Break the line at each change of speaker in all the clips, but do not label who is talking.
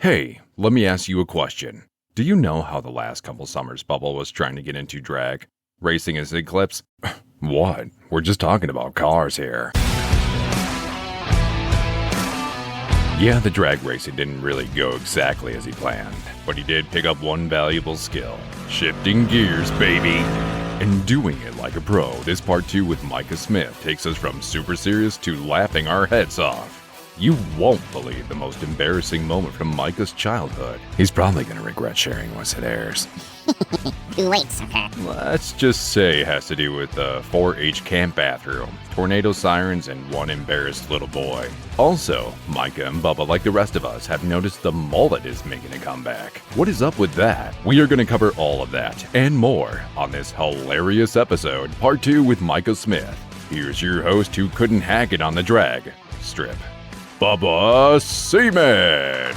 Hey, let me ask you a question. Do you know how the last couple summers Bubble was trying to get into drag? Racing his Eclipse? What? We're just talking about cars here. Yeah, the drag racing didn't really go exactly as he planned, but he did pick up one valuable skill. Shifting gears, baby! And doing it like a pro, this part 2 with Micah Smith takes us from super serious to laughing our heads off. You won't believe the most embarrassing moment from Micah's childhood. He's probably going to regret sharing once it airs.
Too late, sucker.
Let's just say it has to do with the 4-H camp bathroom, tornado sirens, and one embarrassed little boy. Also, Micah and Bubba, like the rest of us, have noticed the mullet is making a comeback. What is up with that? We are going to cover all of that and more on this hilarious episode, part 2 with Micah Smith. Here's your host who couldn't hack it on the drag strip, Bubba Seaman.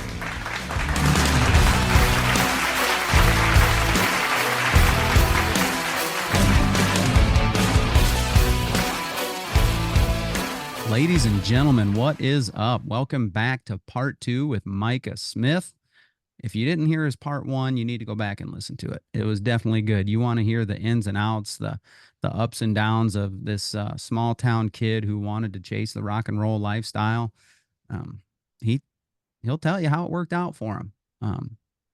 Ladies and gentlemen, what is up? Welcome back to part 2 with Micah Smith. If you didn't hear his part 1, you need to go back and listen to it. It was definitely good. You want to hear the ins and outs, the ups and downs of this small town kid who wanted to chase the rock and roll lifestyle. He'll tell you how it worked out for him.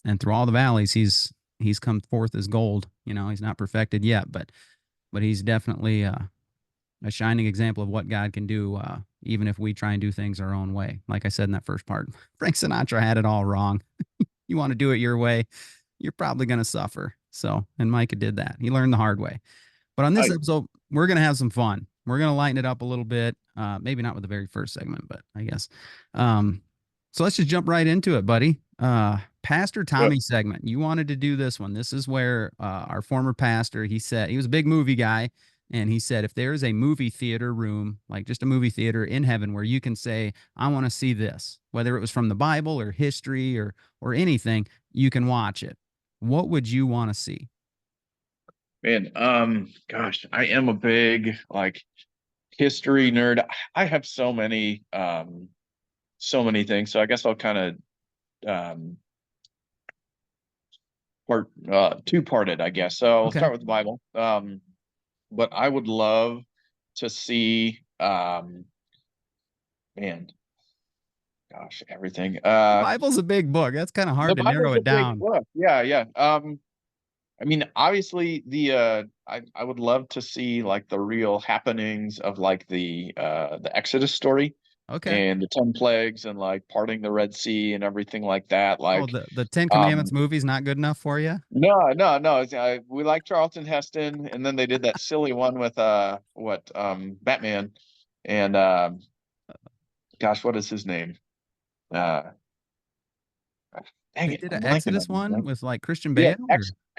And through all the valleys, he's come forth as gold. You know, he's not perfected yet, but he's definitely a shining example of what God can do, even if we try and do things our own way. Like I said in that first part, Frank Sinatra had it all wrong. You want to do it your way, you're probably going to suffer. So, and Micah did that. He learned the hard way. But on this episode, we're going to have some fun. We're going to lighten it up a little bit. Maybe not with the very first segment, but I guess. So let's just jump right into it, buddy. Pastor Tommy segment. You wanted to do this one. This is where our former pastor, he said, he was a big movie guy. And he said, if there is a movie theater room, like just a movie theater in heaven where you can say, I want to see this, whether it was from the Bible or history or anything, you can watch it. What would you want to see?
Man, gosh, I am a big history nerd. I have so many things. So I guess I'll kind of two-part it, I guess. So I'll start with the Bible. But I would love to see, everything.
Bible's a big book. That's kind of hard to narrow it down.
Yeah. I mean, obviously I would love to see like the real happenings of like the Exodus story.
Okay.
And the 10 plagues and like parting the Red Sea and everything like that. Like,
the 10 Commandments movie's not good enough for you?
No. We like Charlton Heston, and then they did that silly one with Batman, and gosh, what is his name? Dang
They
it,
did
I'm
an
blanking
Exodus
on his name.
one with like Christian Bale?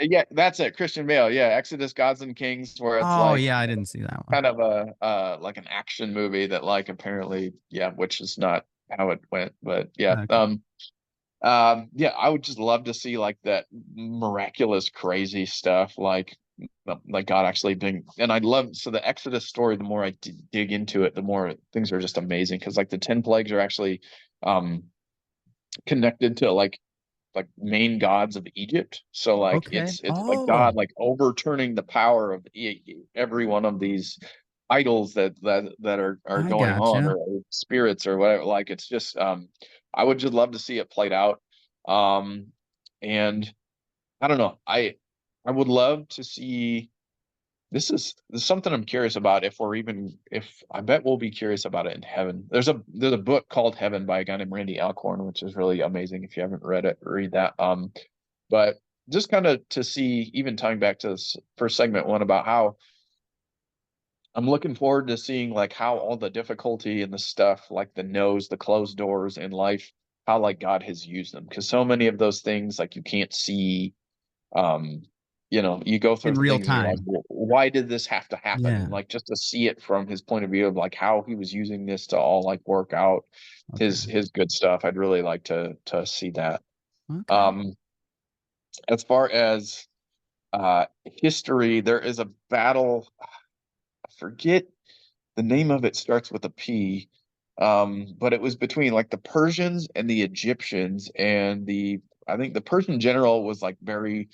Yeah, that's it, Christian Bale. Yeah, Exodus, Gods and Kings, where it's
yeah, I didn't see that one.
kind of a like an action movie that like apparently, which is not how it went, but yeah.
Okay.
I would just love to see like that miraculous, crazy stuff, like God actually being. And I love the Exodus story. The more I dig into it, the more things are just amazing because like the 10 plagues are actually connected to like main gods of Egypt. So like it's like God like overturning the power of every one of these idols that are going on, or spirits or whatever. Like it's just I would just love to see it played out. And I don't know. I would love to see. This is something I'm curious about. If I bet we'll be curious about it in heaven. There's a book called Heaven by a guy named Randy Alcorn, which is really amazing. If you haven't read it, read that. But just kind of to see, even tying back to this first segment one about how I'm looking forward to seeing like how all the difficulty and the stuff, like the no's, the closed doors in life, how like God has used them. Because so many of those things like you can't see. You go through
in real
things and you're like,
time.
well, why did this have to happen?
Yeah.
And like just to see it from his point of view of like how he was using this to all like work out his good stuff. I'd really like to see that.
Okay.
As far as history, there is a battle. I forget the name of it, starts with a P. But it was between like the Persians and the Egyptians, and I think the Persian general was like very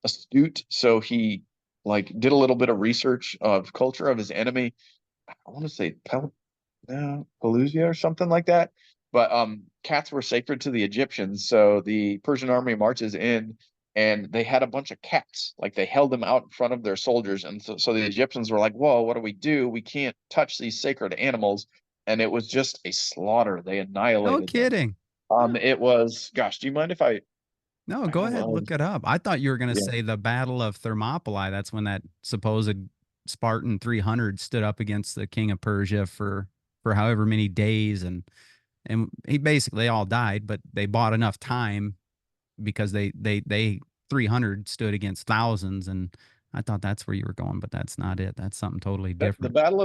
astute, so he like did a little bit of research of culture of his enemy. I want to say Pelusia or something like that. But cats were sacred to the Egyptians, so the Persian army marches in, and they had a bunch of cats. Like they held them out in front of their soldiers, and so the Egyptians were like, "Whoa, what do we do? We can't touch these sacred animals." And it was just a slaughter. They
No
annihilated them.
kidding. Huh.
It was, gosh, do you mind if
No, go ahead,
Battle of,
look it up. I thought you were going to
yeah,
say the Battle of Thermopylae. That's when that supposed Spartan 300 stood up against the king of Persia for however many days, and he basically they all died, but they bought enough time because they 300 stood against thousands, and I thought that's where you were going, but that's not it. That's something totally
the
different.
Battle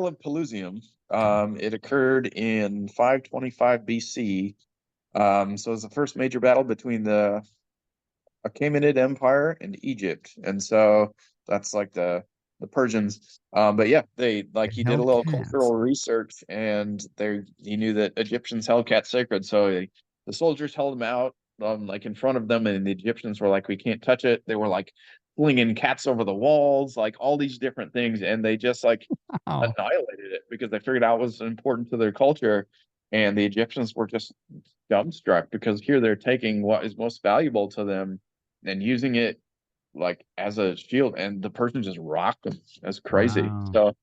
of Pelusium.
Okay.
It occurred in 525 BC. So it was the first major battle between the Achaemenid Empire and Egypt, and so that's like the Persians. But yeah, they like
They
he did a
held
little
cats.
cultural research, and he knew that Egyptians held cats sacred, so the soldiers held them out like in front of them, and the Egyptians were like, "We can't touch it." They were like flinging cats over the walls, like all these different things, and they just like
Oh,
annihilated it because they figured out it was important to their culture, and the Egyptians were just dumbstruck because here they're taking what is most valuable to them and using it like as a shield, and the person just rocked them. That's crazy.
wow.
So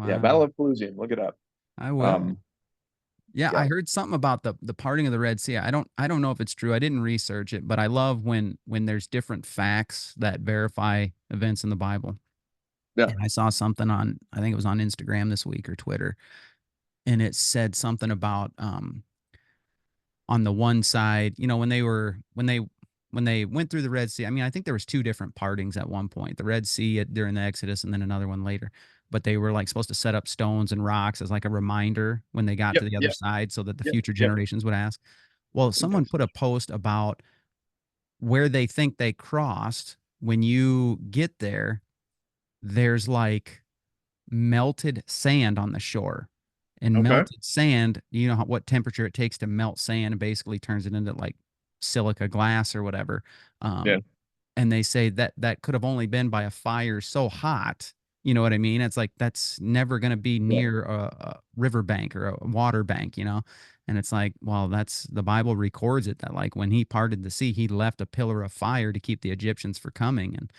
yeah,
Wow.
Battle of Pelusium, look it up.
I
Um,
will. Yeah, I
yeah,
heard something about the parting of the Red Sea. I don't know if it's true. I didn't research it, but I love when there's different facts that verify events in the Bible.
yeah,
And I saw something on, I think it was on Instagram this week or Twitter, and it said something about on the one side, when they went through the Red Sea. I mean, I think there was two different partings at one point. The Red Sea during the Exodus, and then another one later. But they were like supposed to set up stones and rocks as like a reminder when they got
yep,
to the other
yep,
side, so that the
yep,
future
yep.
generations would ask. Well, someone put a post about where they think they crossed. When you get there, there's like melted sand on the shore. And
Okay.
melted sand, you know what temperature it takes to melt sand and basically turns it into like silica glass or whatever.
Yeah,
And they say that that could have only been by a fire so hot. You know what I mean? It's like that's never going to be
yeah,
near a riverbank or a water bank, you know? And it's like, well, that's the Bible records it that like when he parted the sea, he left a pillar of fire to keep the Egyptians from coming. And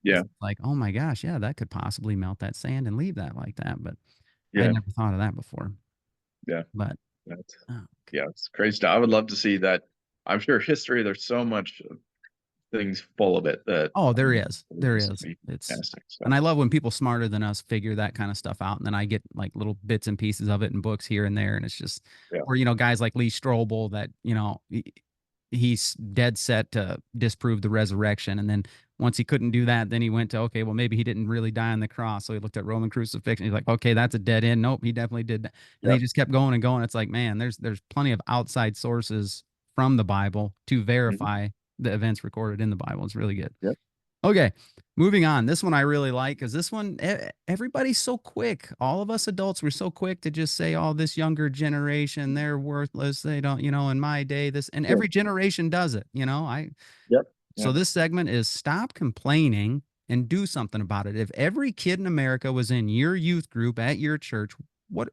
yeah,
it's like, oh my gosh, yeah, that could possibly melt that sand and leave that like that. But I had
yeah,
never thought of that before.
yeah.
But
That's
oh,
yeah, it's crazy stuff. I would love to see that. I'm sure history, there's so much things full of it that
oh, there is.
it would
There
just
is.
be
It's
fantastic.
and
So
I love when people smarter than us figure that kind of stuff out, and then I get like little bits and pieces of it in books here and there, and it's just
yeah,
or guys like Lee Strobel that he's dead set to disprove the resurrection, and then once he couldn't do that, then he went to okay, well maybe he didn't really die on the cross, so he looked at Roman crucifixion. He's like, okay, that's a dead end. Nope, he definitely did that, and
yeah,
he just kept going and going. It's like, man, there's plenty of outside sources from the Bible to
mhm,
verify the events recorded in the Bible. It's really good.
yeah,
Okay, moving on. This one I really like because this one, everybody's so quick. All of us adults, we're so quick to just say, oh, this younger generation, they're worthless. They don't, in my day, this, and
yeah,
every generation does it,
yep,
So
yeah,
this segment is stop complaining and do something about it. If every kid in America was in your youth group at your church, what,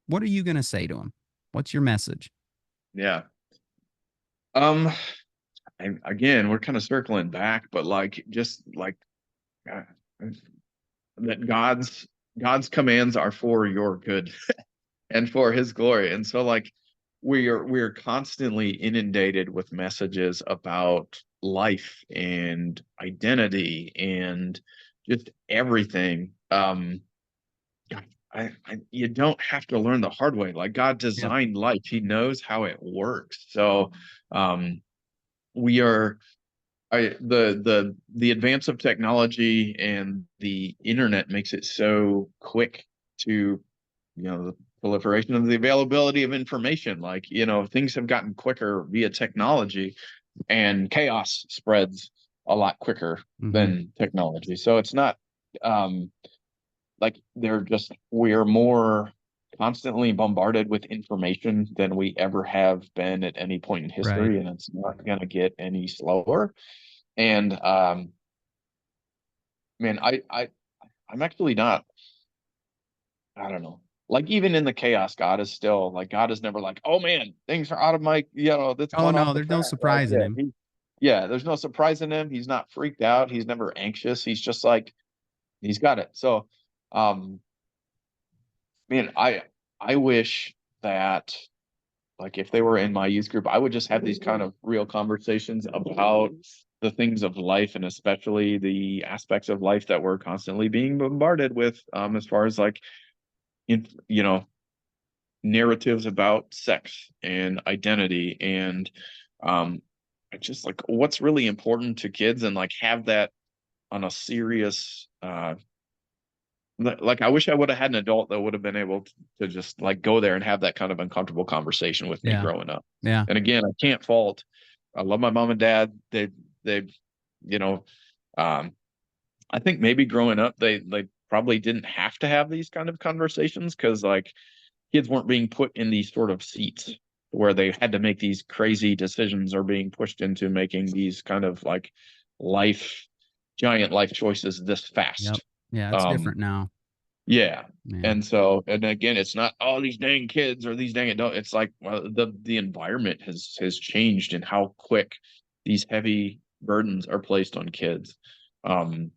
what are you going to say to them? What's your message?
yeah. Um, and again, we're kind of circling back, but like just like uh, that God's commands are for your good and for his glory. And so like we're constantly inundated with messages about life and identity and just everything. God, you don't have to learn the hard way. Like God
Yep.
designed life. He knows how it works. So um we are the advance of technology and the internet makes it so quick to the proliferation of the availability of information. Like things have gotten quicker via technology, and chaos spreads a lot quicker
Hmm.
than technology. So it's not like we're more constantly bombarded with information than we ever have been at any point in
Right.
history, and it's not going to get any slower. And man, I'm actually not. I don't know. Like even in the chaos, God is never like, oh man, things are out of my, that's
Oh
gone off
no,
the
there's no
track. Like,
surprise in him.
yeah, there's no surprise in him. He's not freaked out. He's never anxious. He's just like, he's got it. So, um, man, I wish that like if they were in my youth group, I would just have these kind of real conversations about the things of life and especially the aspects of life that we're constantly being bombarded with, as far as like in narratives about sex and identity and um just like what's really important to kids and like have that on a serious like I wish I would have had an adult that would have been able to just like go there and have that kind of uncomfortable conversation with me
Yeah.
growing up.
Yeah.
And again, I can't fault. I love my mom and dad. They you know I think maybe growing up they probably didn't have to have these kind of conversations because like kids weren't being put in these sort of seats where they had to make these crazy decisions or being pushed into making these kind of like life giant life choices this
Yep.
fast.
Yeah, it's
Um,
different now.
yeah.
Yeah.
And so, and again, it's not all these dang kids or these dang adults. It's like well, the environment has changed and how quick these heavy burdens are placed on kids. Um,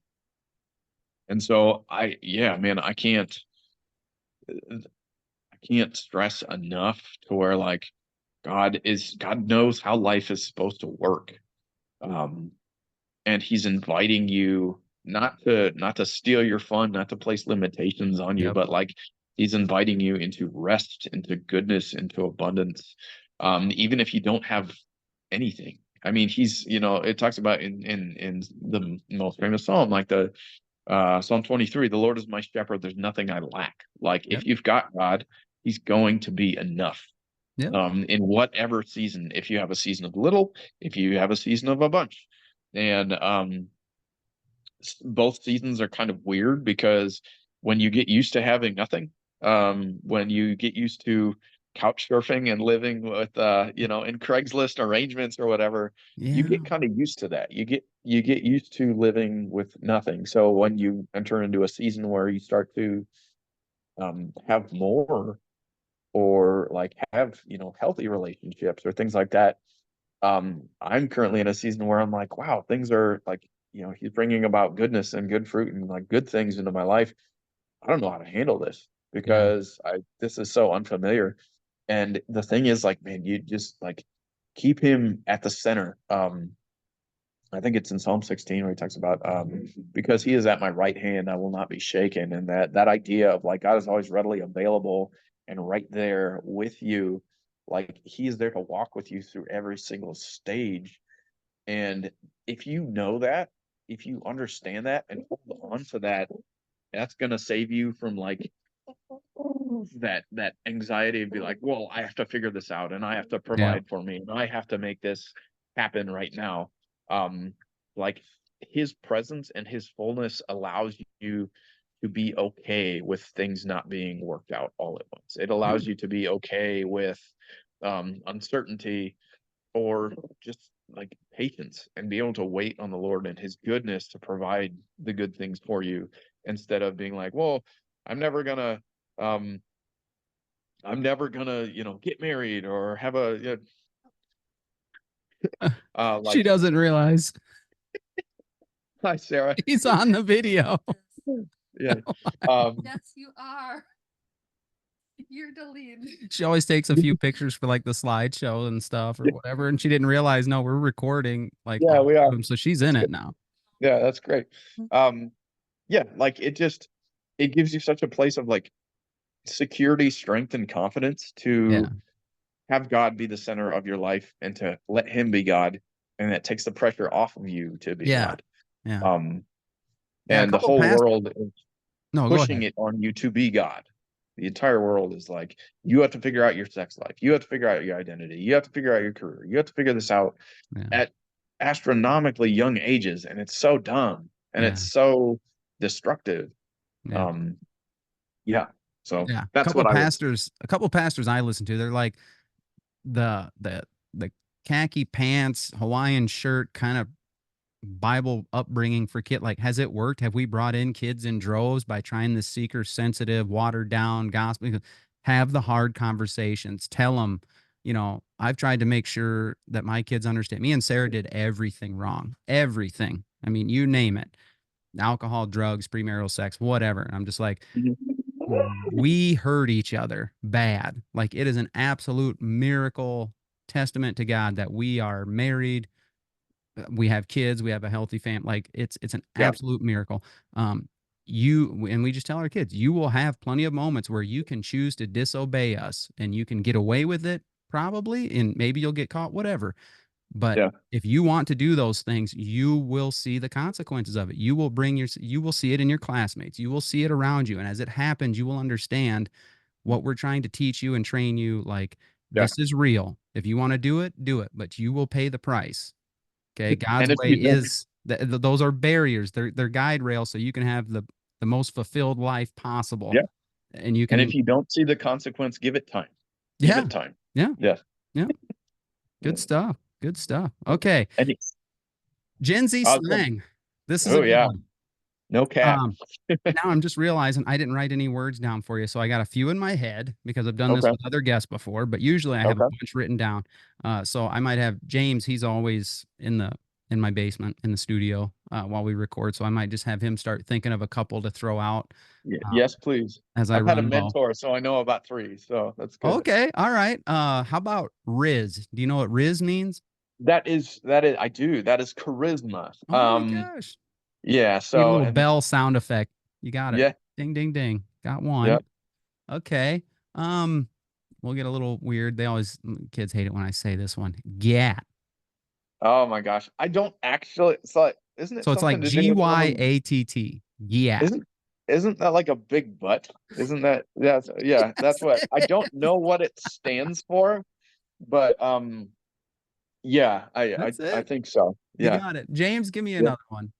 and so yeah, man, I can't stress enough to where like God knows how life is supposed to work. Um, and he's inviting you not to steal your fun, not to place limitations on you,
Yep.
but like he's inviting you into rest, into goodness, into abundance. Even if you don't have anything. I mean, it talks about in the most famous psalm, like the Psalm 23, the Lord is my shepherd, there's nothing I lack. Like
Yep.
if you've got God, he's going to be enough.
Yep.
In whatever season, if you have a season of little, if you have a season of a bunch. And both seasons are kind of weird because when you get used to having nothing, when you get used to couch surfing and living with in Craigslist arrangements or whatever, you
Yeah.
get kind of used to that. You get used to living with nothing. So when you enter into a season where you start to have more or like have healthy relationships or things like that, I'm currently in a season where I'm like, wow, things are like, he's bringing about goodness and good fruit and like good things into my life. I don't know how to handle this
Yeah.
because this is so unfamiliar. And the thing is like, man, you just like keep him at the center. I think it's in Psalm 16 where he talks about because he is at my right hand, I will not be shaken. And that idea of like God is always readily available and right there with you, like he is there to walk with you through every single stage. And if you know that, if you understand that and hold on to that, that's gonna save you from like that anxiety and be like, well, I have to figure this out and I have to
Yeah.
provide for me and I have to make this happen right now. Um, like his presence and his fullness allows you to be okay with things not being worked out all at once. It
Yeah.
allows you to be okay with uncertainty or just like patience and be able to wait on the Lord and his goodness to provide the good things for you instead of being like, well, I'm never gonna um get married or have
She
like
doesn't realize
hi Sarah.
he's on the video.
Yeah. Um
Yes, you are. You're deleted.
She always takes a few pictures for like the slideshow and stuff or whatever, and she didn't realize no, we're recording like
yeah,
all
we
of
are.
them, so she's
That's
in
good.
it now.
Yeah, that's great. Um yeah, like it gives you such a place of like security, strength, and confidence
Yeah.
to have God be the center of your life and to let him be God. And that takes the pressure off of you to be
Yeah.
God.
Yeah.
Um,
Yeah. A
and the
couple
whole
past.
world is
No, go
pushing
ahead.
it on you to be God. The entire world is like, you have to figure out your sex life. You have to figure out your identity. You have to figure out your career. You have to figure this out
Yeah.
at astronomically young ages. And it's so dumb and
Yeah.
it's so destructive.
Yeah.
Um, yeah. So
Yeah,
that's what I would say.
a couple pastors I listen to, they're like the khaki pants, Hawaiian shirt, kind of Bible upbringing for kid. Like, has it worked? Have we brought in kids in droves by trying this seeker sensitive, watered down gospel? Have the hard conversations. Tell them, I've tried to make sure that my kids understand. Me and Sarah did everything wrong. Everything. I mean, you name it. Alcohol, drugs, premarital sex, whatever. And I'm just like, we hurt each other bad. Like, it is an absolute miracle, testament to God that we are married, we have kids, we have a healthy family. Like, it's an
Yeah.
absolute miracle. And we just tell our kids, you will have plenty of moments where you can choose to disobey us and you can get away with it probably, and maybe you'll get caught, whatever. But
Yeah.
if you want to do those things, you will see the consequences of it. You will see it in your classmates. You will see it around you. And as it happens, you will understand what we're trying to teach you and train you. Like,
Yeah.
this is real. If you want to do it, but you will pay the price. Okay. God's
if
way
you don't-
is those are barriers. They're guide rails so you can have the most fulfilled life possible.
Yeah.
And you can,
And if you don't see the consequence, give it time. Give
yeah,
it time.
yeah,
Yeah.
yeah. Good stuff. Good stuff. Okay.
And
Gen Z
I'll-
slang. This is a
oh
good
yeah.
one.
No cap.
Now I'm just realizing I didn't write any words down for you, so I got a few in my head because I've done this
Okay.
with other guests before. But usually I have a
Okay.
bunch written down. So I might have James. He's always in my basement in the studio while we record. So I might just have him start thinking of a couple to throw out.
Yes, please.
As I
I've had a
run low.
mentor, so I know about 3. So that's good.
Okay. All right. How about Riz? Do you know what Riz means?
That is I do. That is charisma.
Oh my gosh.
Yeah.
Need a
So
little bell sound effect. You got it.
Yeah.
Ding, ding, ding. Got one.
Yep.
Okay. We'll get a little weird. Kids hate it when I say this one. Gat.
Oh my gosh. I don't actually. So isn't it?
So it's like
something to do with
GYATT. Gat.
Isn't that like a big butt? Isn't that? Yeah. That's what. I don't know what it stands for, but yeah. I think so.
You
Yeah.
got it. James, give me another one.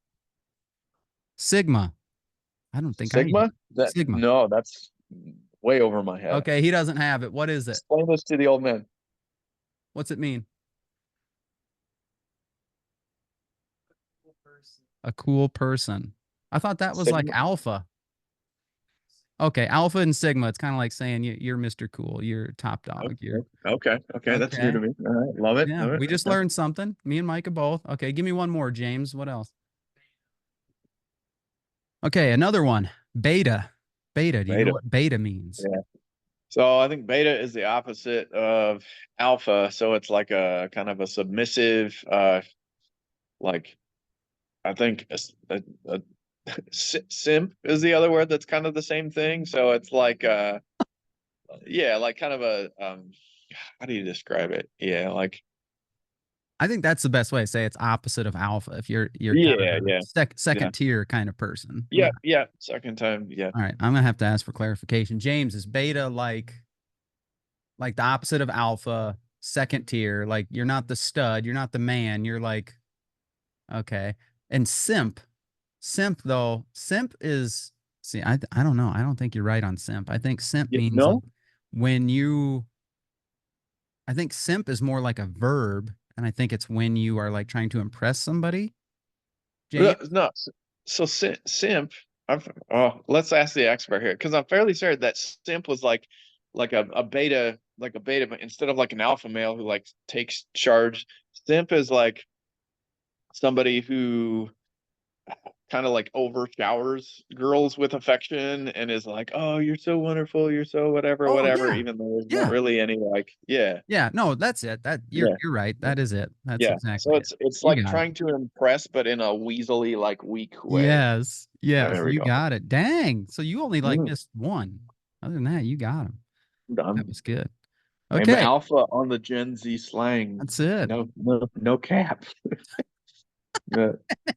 Sigma. I don't think
Sigma.
Sigma.
No, that's way over my head.
Okay, he doesn't have it. What is it?
Explain this to the old man.
What's it mean? A cool person. I thought that was
Sigma?
like alpha. Okay, alpha and sigma. It's kind of like saying you're Mr. Cool. You're top dog. You're
Okay. That's new to me. All right. Love it.
yeah.
Love it.
We just learned something. Me and Micah both. Okay, give me one more, James. What else? Okay, another one. Beta. Beta. Do you know what beta means?
Yeah. So I think beta is the opposite of alpha. So it's like a kind of a submissive, like I think a simp is the other word that's kind of the same thing. So it's like yeah, like kind of a how do you describe it? Yeah, like
I think that's the best way to say it's opposite of alpha. If you're
yeah,
second tier kind of person.
Yeah. Second time. Yeah.
All right, I'm gonna have to ask for clarification. James, is beta like the opposite of alpha, second tier? Like, you're not the stud, you're not the man, you're like, okay. And simp though, simp is, see, I don't know. I don't think you're right on simp. I think simp means
no.
Like I think simp is more like a verb, and I think it's when you are like trying to impress somebody. James?
No. So simp. Let's ask the expert here, because I'm fairly certain that simp was like a beta, but instead of like an alpha male who like takes charge. Simp is like somebody who kind of like overshowers girls with affection and is like, oh, you're so wonderful, you're so whatever,
Yeah.
even though there's not really any like, yeah.
No, that's it. You're right. That is it. That's exactly
so it's like trying to impress, but in a weaselly, like weak way.
Yes,
There we
you
go.
got it. Dang. So you only like missed one. Other than that, you got him. That was good. Okay.
I'm alpha on the Gen Z slang.
That's it.
No cap.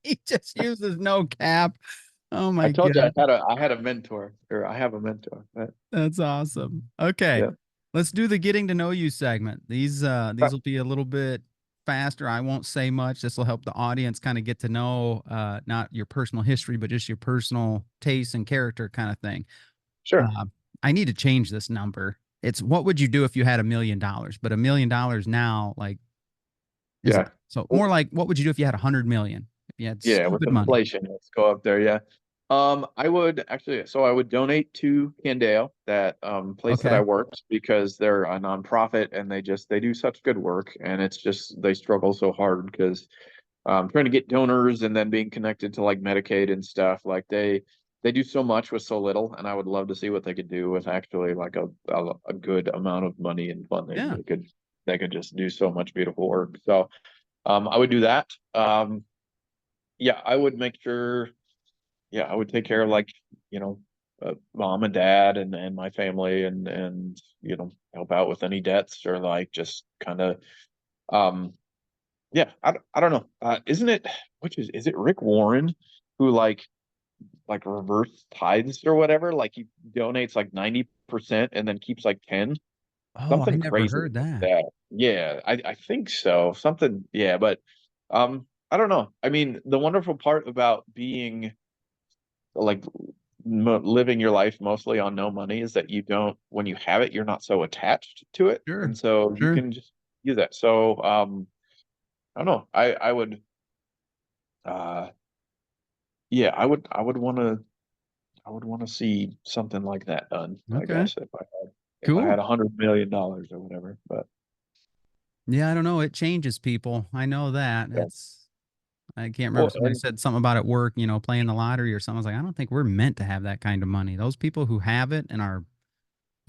He just uses no cap. Oh my God.
I told you I had a mentor, or I have a mentor.
That's awesome. Okay.
Yeah.
Let's do the getting to know you segment. These will be a little bit faster. I won't say much. This will help the audience kind of get to know not your personal history, but just your personal taste and character kind of thing.
Sure.
I need to change this number. It's what would you do if you had $1 million? But $1 million now, like, is
Yeah.
so more like what would you do if you had 100 million? If you had
Yeah, with
stupid money.
inflation, let's go up there. Yeah. I would actually, so I would donate to Candeo, that place that I
Okay.
worked, because they're a nonprofit and they do such good work, and it's just they struggle so hard because trying to get donors and then being connected to like Medicaid and stuff. Like they do so much with so little, and I would love to see what they could do with actually like a good amount of money and funding.
Yeah.
They could just do so much beautiful work. So I would do that. Yeah, I would make sure. Yeah, I would take care of like, you know, mom and dad and my family, and help out with any debts, or like just kind of um yeah, I don't know. Isn't it, which is it Rick Warren who like reverse tithes or whatever? Like he donates like 90% and then keeps like 10,
Oh, I
something
never
crazy
heard
like
that.
that. Yeah, I think so. Something, yeah, but I don't know. I mean, the wonderful part about being like living your life mostly on no money is that you don't, when you have it, you're not so attached to it,
Sure.
and so you
Sure.
can just use that. So I don't know. I would uh yeah, I would want to see something like that done, I
Okay.
guess, if I had
Cool.
$100 million or whatever. But
Yeah, I don't know. It changes people. I know that.
yeah.
I can't remember,
Well,
somebody said something about at work, playing the lottery or something. I was like, I don't think we're meant to have that kind of money. Those people who have it and are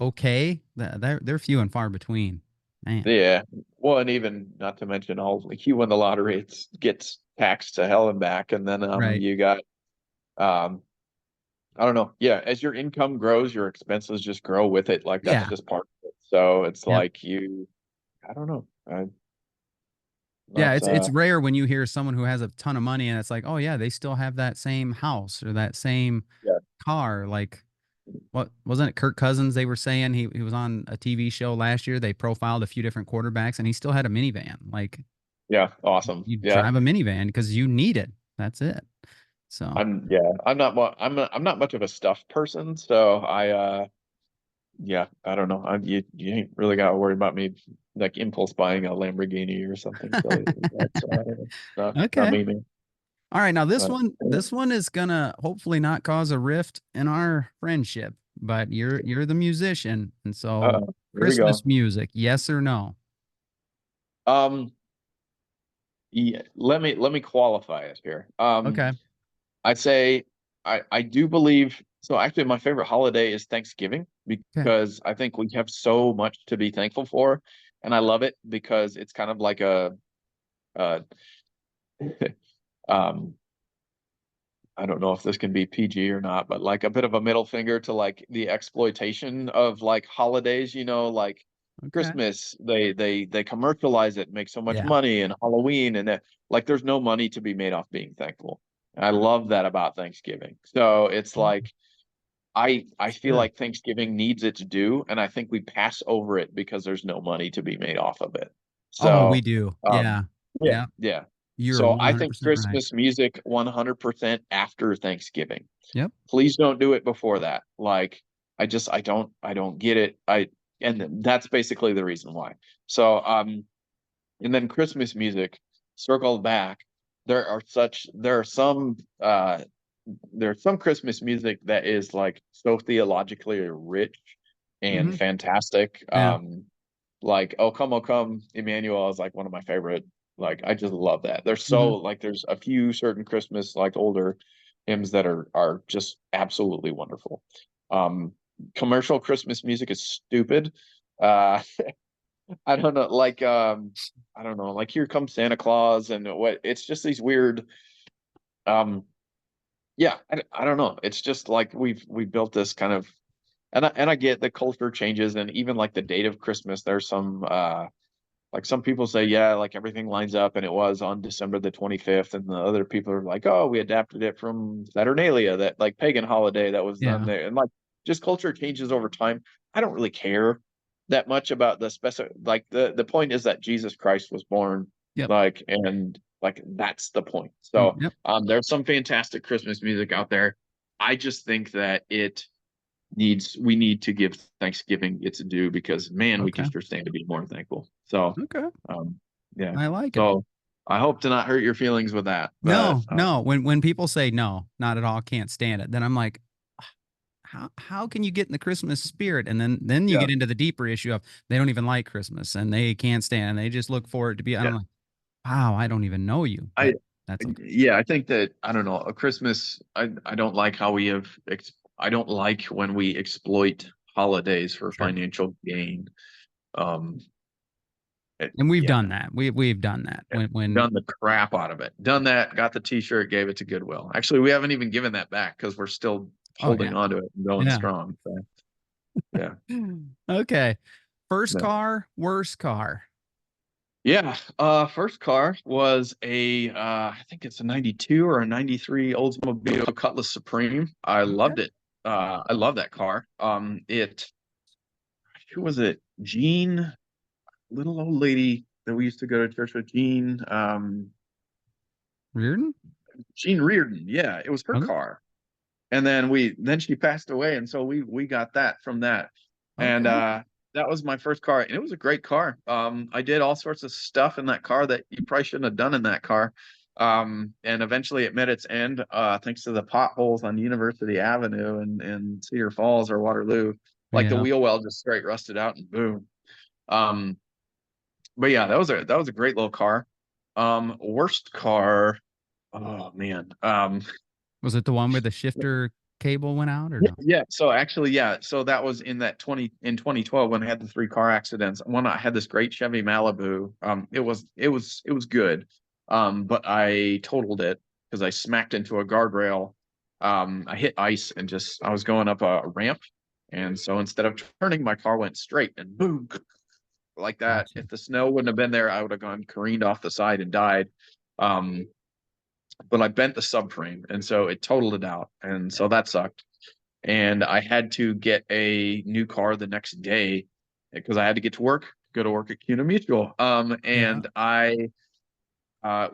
okay, they're few and far between. Man.
yeah. Well, and even not to mention all like you win the lottery, it gets taxed to hell and back, and then
Right.
you got um I don't know. Yeah, as your income grows, your expenses just grow with it. Like that's
Yeah.
just part of it. So it's
Yep.
like I don't know. I'm
Yeah,
not
it's rare when you hear someone who has a ton of money and it's like, "Oh yeah, they still have that same house or that same
yeah.
car." Like, what wasn't it Kirk Cousins they were saying he was on a TV show last year. They profiled a few different quarterbacks and he still had a minivan. Like,
Yeah, awesome.
you
Yeah.
drive a minivan because you need it. That's it. So,
I'm not much of a stuff person, so yeah, I don't know. You ain't really got to worry about me like impulse buying a Lamborghini or something silly like that. So I don't know. Not
okay.
me, man.
All right, now this
But
one this one is gonna hopefully not cause a rift in our friendship, but you're the musician, and so
here we
Christmas
go.
music, yes or no?
Um yeah, let me qualify it here.
Okay.
I'd say I do believe so. Actually, my favorite holiday is Thanksgiving,
Okay.
because I think we have so much to be thankful for, and I love it because it's kind of like uh um I don't know if this can be PG or not, but like a bit of a middle finger to like the exploitation of like holidays, like
Okay.
Christmas, they commercialize it, make so much
Yeah.
money, and Halloween, and like there's no money to be made off being thankful. And I love that about Thanksgiving. So it's
Mm,
like I
that's
feel
good.
like Thanksgiving needs its due, and I think we pass over it because there's no money to be made off of it.
Oh, we
So
do.
um
Yeah.
yeah,
Yeah.
yeah.
You're
So I think
100% right.
Christmas music 100% after Thanksgiving.
Yep.
Please don't do it before that. Like I don't get it. And that's basically the reason why. So and then Christmas music, circle back. There are some Christmas music that is like so theologically rich and
Hmm.
fantastic.
Yeah.
Like oh come Emmanuel is like one of my favorite. Like I just love that.
Hmm.
There's a few certain Christmas like older hymns that are just absolutely wonderful. um Commercial Christmas music is stupid. uh I don't know, like I don't know, like Here Comes Santa Claus and what, it's just these weird um yeah, I don't know. It's just like we built this kind of, and I get the culture changes, and even like the date of Christmas, there's some like some people say, yeah, like everything lines up and it was on December the 25th, and the other people are like, oh, we adapted it from Saturnalia, that like pagan holiday that was done
Yeah.
there. And like just culture changes over time. I don't really care that much about the specific, like the point is that Jesus Christ was born,
Yep.
like, and like that's the point. So
Yep.
there's some fantastic Christmas music out there. I just think that it we need to give Thanksgiving its due, because man, we can
Okay.
sure stand to be more thankful. So,
Okay.
um, yeah.
I like it.
So I hope to not hurt your feelings with that, but
No. When people say no, not at all, can't stand it, then I'm like, how can you get in the Christmas spirit? And then you
yeah,
get into the deeper issue of they don't even like Christmas and they can't stand and they just look for it to be. I'm
yeah.
like, wow, I don't even know you,
I
but that's okay.
yeah, I think that I don't know, a Christmas. I don't like how we have. I don't like when we exploit holidays for
Sure.
financial gain. Um,
And we've
yeah,
done that. We've done that when
done the crap out of it. Done that. Got the T-shirt. Gave it to Goodwill. Actually, we haven't even given that back because we're still
oh yeah.
holding on to it and going
Yeah.
strong. So, yeah.
Okay. First
No.
car, worst car.
Yeah. First car was I think it's a 92 or a 93 Oldsmobile Cutlass Supreme. I
Okay.
loved it. I love that car. Who was it? Jean, little old lady that we used to go to church with,
Reardon?
Jean Reardon. Yeah, it was her
Okay.
car. And then she passed away, and so we got that from that. And
Okay.
that was my first car, and it was a great car. I did all sorts of stuff in that car that you probably shouldn't have done in that car. And eventually it met its end, thanks to the potholes on University Avenue in Cedar Falls or Waterloo. Like the
Yeah.
wheel well just straight rusted out and boom. Um, but yeah, that was a great little car. Worst car. Oh man.
Was it the one where the shifter cable went out or
Yeah,
no?
yeah. So actually, yeah. So that was in 2012 when I had the 3 car accidents. When I had this great Chevy Malibu. It was good. But I totaled it because I smacked into a guardrail. I hit ice and I was going up a ramp. And so instead of turning, my car went straight and boom, like that.
Gotcha.
If the snow wouldn't have been there, I would have gone careened off the side and died. Um, but I bent the subframe, and so it totaled it out. And so that sucked, and I had to get a new car the next day because I had to go to work at CUNA Mutual.
Yeah.
And I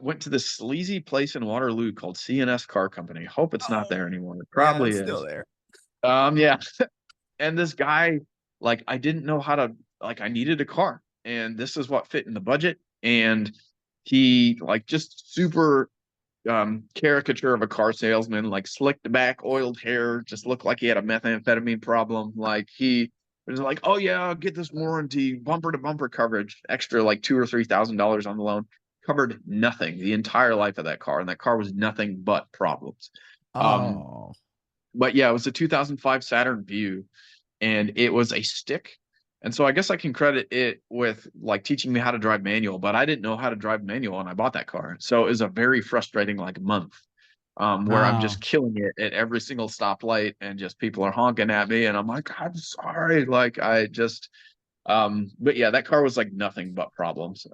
went to this sleazy place in Waterloo called CNS Car Company. Hope it's not there
Oh,
anymore. It
yeah,
probably
it's still
is.
there.
Yeah. And this guy, like, I didn't know how to, like, I needed a car, and this is what fit in the budget. And he, like, just super caricature of a car salesman, like slicked back, oiled hair, just looked like he had a methamphetamine problem. Like he was like, "Oh yeah, I'll get this warranty, bumper to bumper coverage, extra like $2,000 or $3,000 on the loan." Covered nothing the entire life of that car, and that car was nothing but problems. Um,
Oh,
but yeah, it was a 2005 Saturn Vue, and it was a stick. And so I guess I can credit it with like teaching me how to drive manual, but I didn't know how to drive manual when I bought that car. So it was a very frustrating like month, where I'm just
wow.
killing it at every single stoplight and just people are honking at me and I'm like, I'm sorry. Like I just but yeah, that car was like nothing but problems.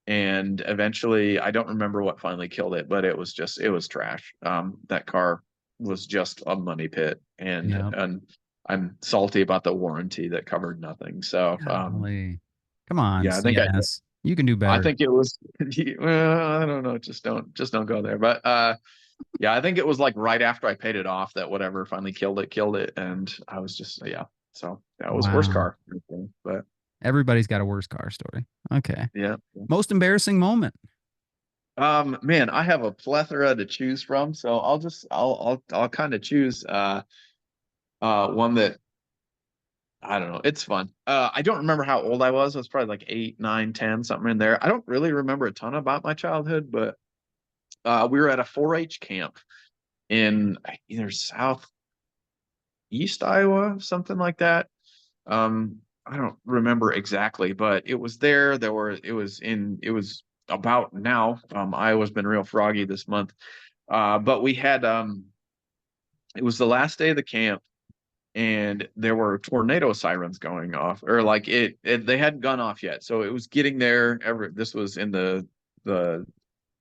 And eventually I don't remember what finally killed it, but it was trash. That car was just a money pit,
Yeah.
and I'm salty about the warranty that covered nothing. So
Golly. Come on,
yeah,
CNS. You can do
I
better.
think it was well, I don't know, just don't go there. But yeah, I think it was like right after I paid it off that whatever finally killed it, and I was just yeah. So that was worst
Wow.
car, but
Everybody's got a worse car story. Okay.
yeah.
Most embarrassing moment.
Man, I have a plethora to choose from, so I'll kind of choose one that I don't know. It's fun. I don't remember how old I was. I was probably like 8, 9, 10, something in there. I don't really remember a ton about my childhood, but we were at a 4-H camp in either southeast Iowa, something like that. I don't remember exactly, but it was there. It was about now. Iowa's been real froggy this month. But we had it was the last day of the camp, and there were tornado sirens going off, or like they hadn't gone off yet, so it was getting there. This was in the the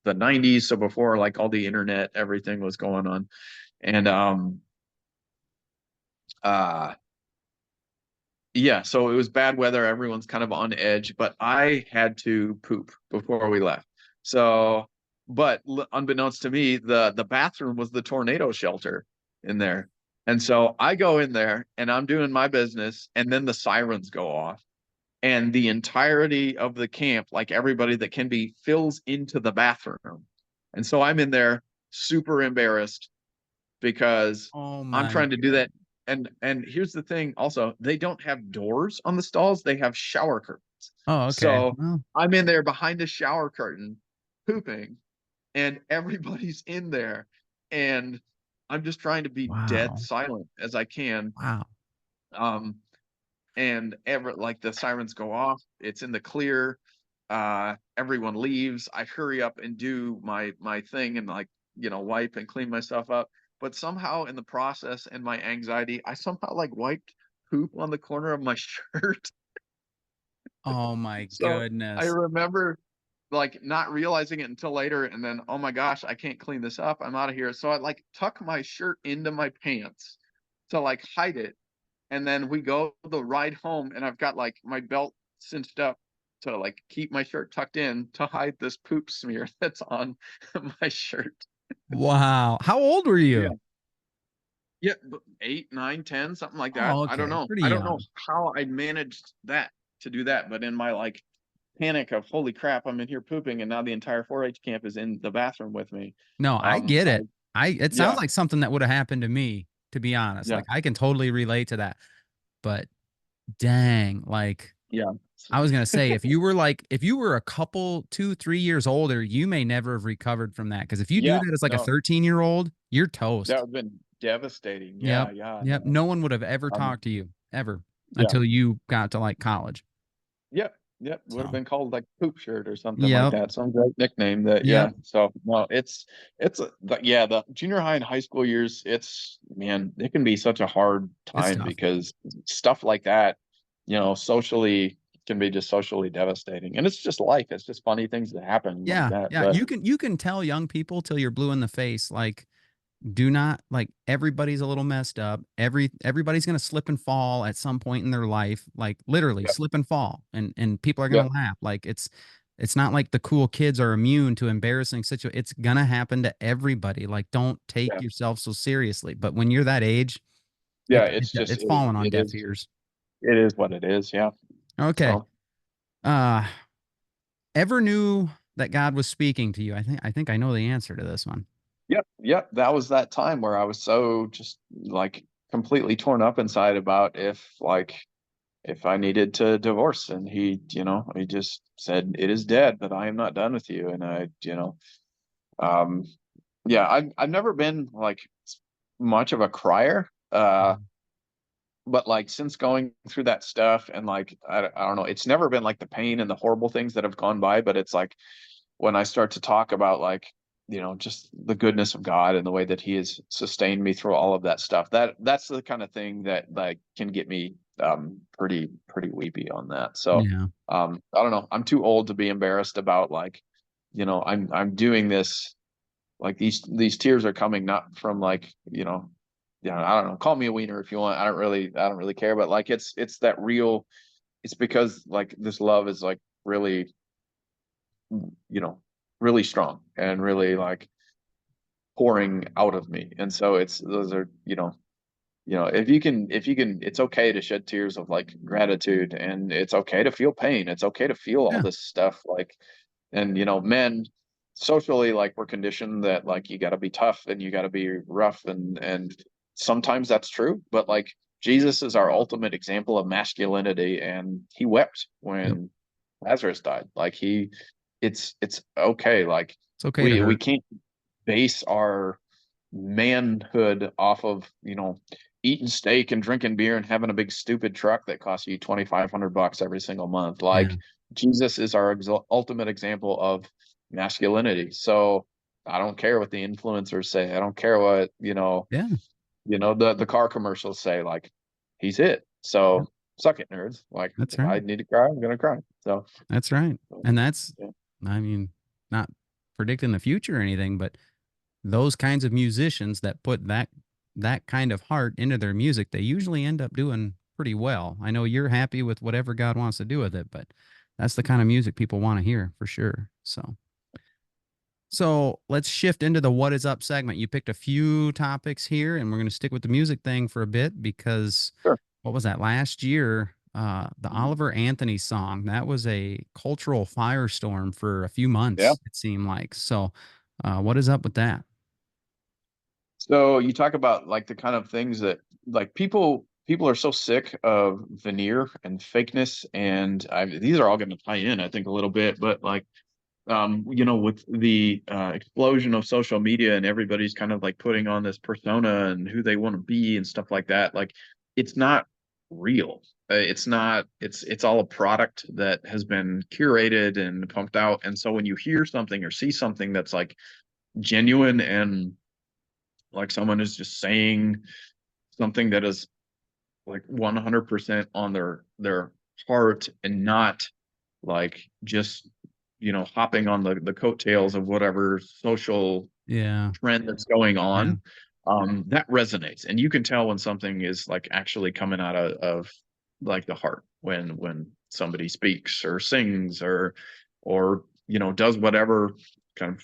90s, so before like all the internet, everything was going on. And uh yeah, so it was bad weather, everyone's kind of on edge, but I had to poop before we left. So but unbeknownst to me, the bathroom was the tornado shelter in there. And so I go in there and I'm doing my business, and then the sirens go off, and the entirety of the camp, like everybody that can be, fills into the bathroom. And so I'm in there super embarrassed because
Oh
I'm
my
trying to do
God.
that. And here's the thing also, they don't have doors on the stalls, they have shower curtains.
Oh, okay.
So
Well,
I'm in there behind a shower curtain pooping, and everybody's in there, and I'm just trying to be dead
wow.
silent as I can.
Wow.
Um, and like the sirens go off, it's in the clear. Everyone leaves. I hurry up and do my thing and, like, wipe and clean myself up. But somehow in the process and my anxiety, I somehow like wiped poop on the corner of my shirt.
Oh my
So I
goodness.
remember like not realizing it until later, and then, oh my gosh, I can't clean this up. I'm out of here. So I like tuck my shirt into my pants to like hide it. And then we go the ride home, and I've got like my belt cinched up to like keep my shirt tucked in to hide this poop smear that's on my shirt.
Wow. How old were
Yeah.
you?
Yeah, 8, 9, 10, something like that.
Oh,
I don't
okay.
know.
Pretty
I don't know
young.
how I managed that to do that, but in my like panic of holy crap, I'm in here pooping, and now the entire 4-H camp is in the bathroom with me.
No, I get
So
it. It sounds
yeah,
like something that would have happened to me, to be honest.
yeah,
Like I can totally relate to that. But dang, like
yeah,
I was gonna say, if you were a couple, 2, 3 years older, you may never have recovered from that. Because if you do
yeah.
that as like a
No,
13-year-old, you're
that
toast.
would have been devastating.
Yep.
Yeah, yeah,
Yep.
no.
No one would have ever
Um,
talked to you ever
yeah.
until you got to like college.
Yep, yep, would have
So
been called like poop shirt or something like
yep.
that. Some great nickname that,
Yep.
yeah. So no, yeah, the junior high and high school years, it's, man, it can be such a hard
It's
time
tough.
because stuff like that, socially can be just socially devastating. And it's just life. It's just funny things that happen like
Yeah.
that.
Yeah.
But
You can tell young people till you're blue in the face, like, do not, like, everybody's a little messed up. Everybody's gonna slip and fall at some point in their life, like literally
yep,
slip and fall, and people are gonna
yep,
laugh. Like it's not like the cool kids are immune to embarrassing situations. It's gonna happen to everybody. Like, don't take
yeah,
yourself so seriously. But when you're that age,
yeah, it's just
it's falling on
it
deaf
is
ears.
it is what it is. Yeah.
Okay.
So
Uh ever knew that God was speaking to you? I think I know the answer to this one.
yep, yep. That was that time where I was so just like completely torn up inside about if I needed to divorce. And he just said, "It is dead, but I am not done with you." And um, yeah, I've never been like much of a crier.
Mhm.
But like since going through that stuff, and like I don't know, it's never been like the pain and the horrible things that have gone by, but it's like when I start to talk about like, just the goodness of God and the way that He has sustained me through all of that stuff, that's the kind of thing that like can get me pretty weepy on that. So
Yeah.
I don't know. I'm too old to be embarrassed about like, I'm doing this, like these tears are coming not from like, I don't know, call me a wiener if you want. I don't really care, but like it's that real, it's because like this love is like really, you know, really strong and really like pouring out of me. And so it's those are, if you can, it's okay to shed tears of like gratitude, and it's okay to feel pain. It's okay to feel all
Yeah.
this stuff. Like, and men socially, like, we're conditioned that like you got to be tough and you got to be rough, and sometimes that's true, but like Jesus is our ultimate example of masculinity, and he wept
Yep.
when Lazarus died. Like it's okay. Like
It's okay to
we
hurt.
can't base our manhood off of eating steak and drinking beer and having a big stupid truck that costs you $2,500 every single month.
Yeah.
Like, Jesus is our ultimate example of masculinity. So I don't care what the influencers say. I don't care what
Yeah.
the car commercials say. Like, he's it.
Yep.
So suck it, nerds. Like,
That's
if
right.
I need to cry, I'm gonna cry. So
That's right. And that's,
yeah,
I mean, not predicting the future or anything, but those kinds of musicians that put that kind of heart into their music, they usually end up doing pretty well. I know you're happy with whatever God wants to do with it, but that's the kind of music people want to hear for sure. So So let's shift into the what is up segment. You picked a few topics here, and we're going to stick with the music thing for a bit because
Sure.
what was that last year? The Oliver Anthony song, that was a cultural firestorm for a few
Yeah.
months, it seemed like. So, what is up with that?
So you talk about like the kind of things that like people are so sick of veneer and fakeness, and these are all going to tie in, I think, a little bit, but like with the explosion of social media and everybody's kind of like putting on this persona and who they want to be and stuff like that, like it's not real. It's not. It's all a product that has been curated and pumped out. And so when you hear something or see something that's like genuine and like someone is just saying something that is like 100% on their heart and not like just hopping on the coattails of whatever social
Yeah.
trend that's going
Yeah.
on, that resonates, and you can tell when something is like actually coming out of like the heart when somebody speaks or sings or does whatever kind of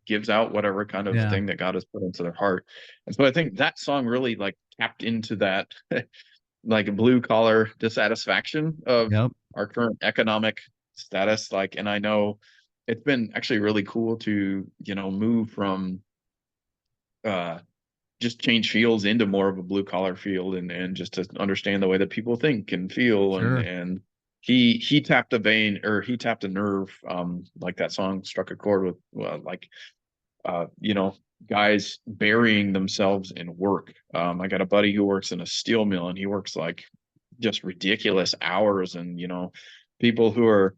gives out whatever kind of
Yeah.
thing that God has put into their heart. And so I think that song really like tapped into that like blue collar dissatisfaction of
Yep.
our current economic status. Like, and I know it's been actually really cool to, move from uh just change fields into more of a blue collar field and just to understand the way that people think and feel
Sure.
and he tapped a vein or he tapped a nerve, like that song struck a chord with like uh, you know, guys burying themselves in work. I got a buddy who works in a steel mill and he works like just ridiculous hours. And, people who are,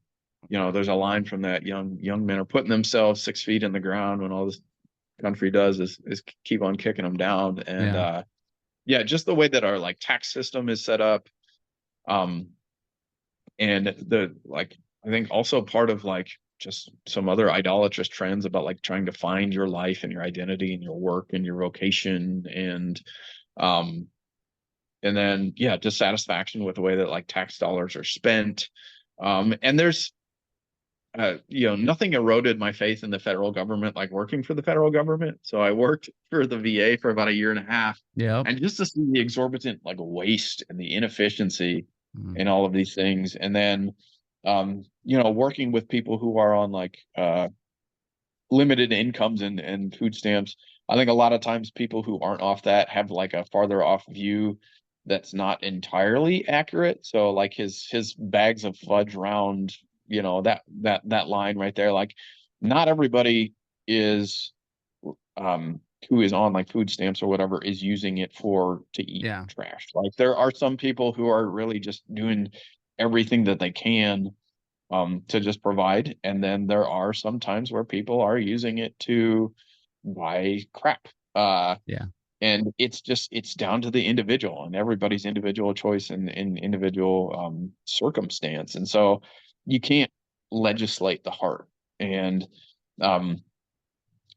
there's a line from that young men are putting themselves 6 feet in the ground when all this country does is keep on kicking them down. And,
Yeah.
yeah, just the way that our like tax system is set up. Um, and the like I think also part of like just some other idolatrous trends about like trying to find your life and your identity and your work and your vocation um and then yeah, dissatisfaction with the way that like tax dollars are spent. And there's nothing eroded my faith in the federal government like working for the federal government, so I worked for the VA for about a year and a half,
Yep.
and just to see the exorbitant like waste and the inefficiency
Mm.
in all of these things. And then working with people who are on like limited incomes and food stamps, I think a lot of times people who aren't off that have like a farther off view that's not entirely accurate. So like his bags of fudge round, that line right there, like not everybody is who is on like food stamps or whatever is using it to eat
Yeah.
trash. Like there are some people who are really just doing everything that they can to just provide. And then there are some times where people are using it to buy crap.
Yeah.
And it's down to the individual and everybody's individual choice and individual circumstance. And so you can't legislate the heart. And um,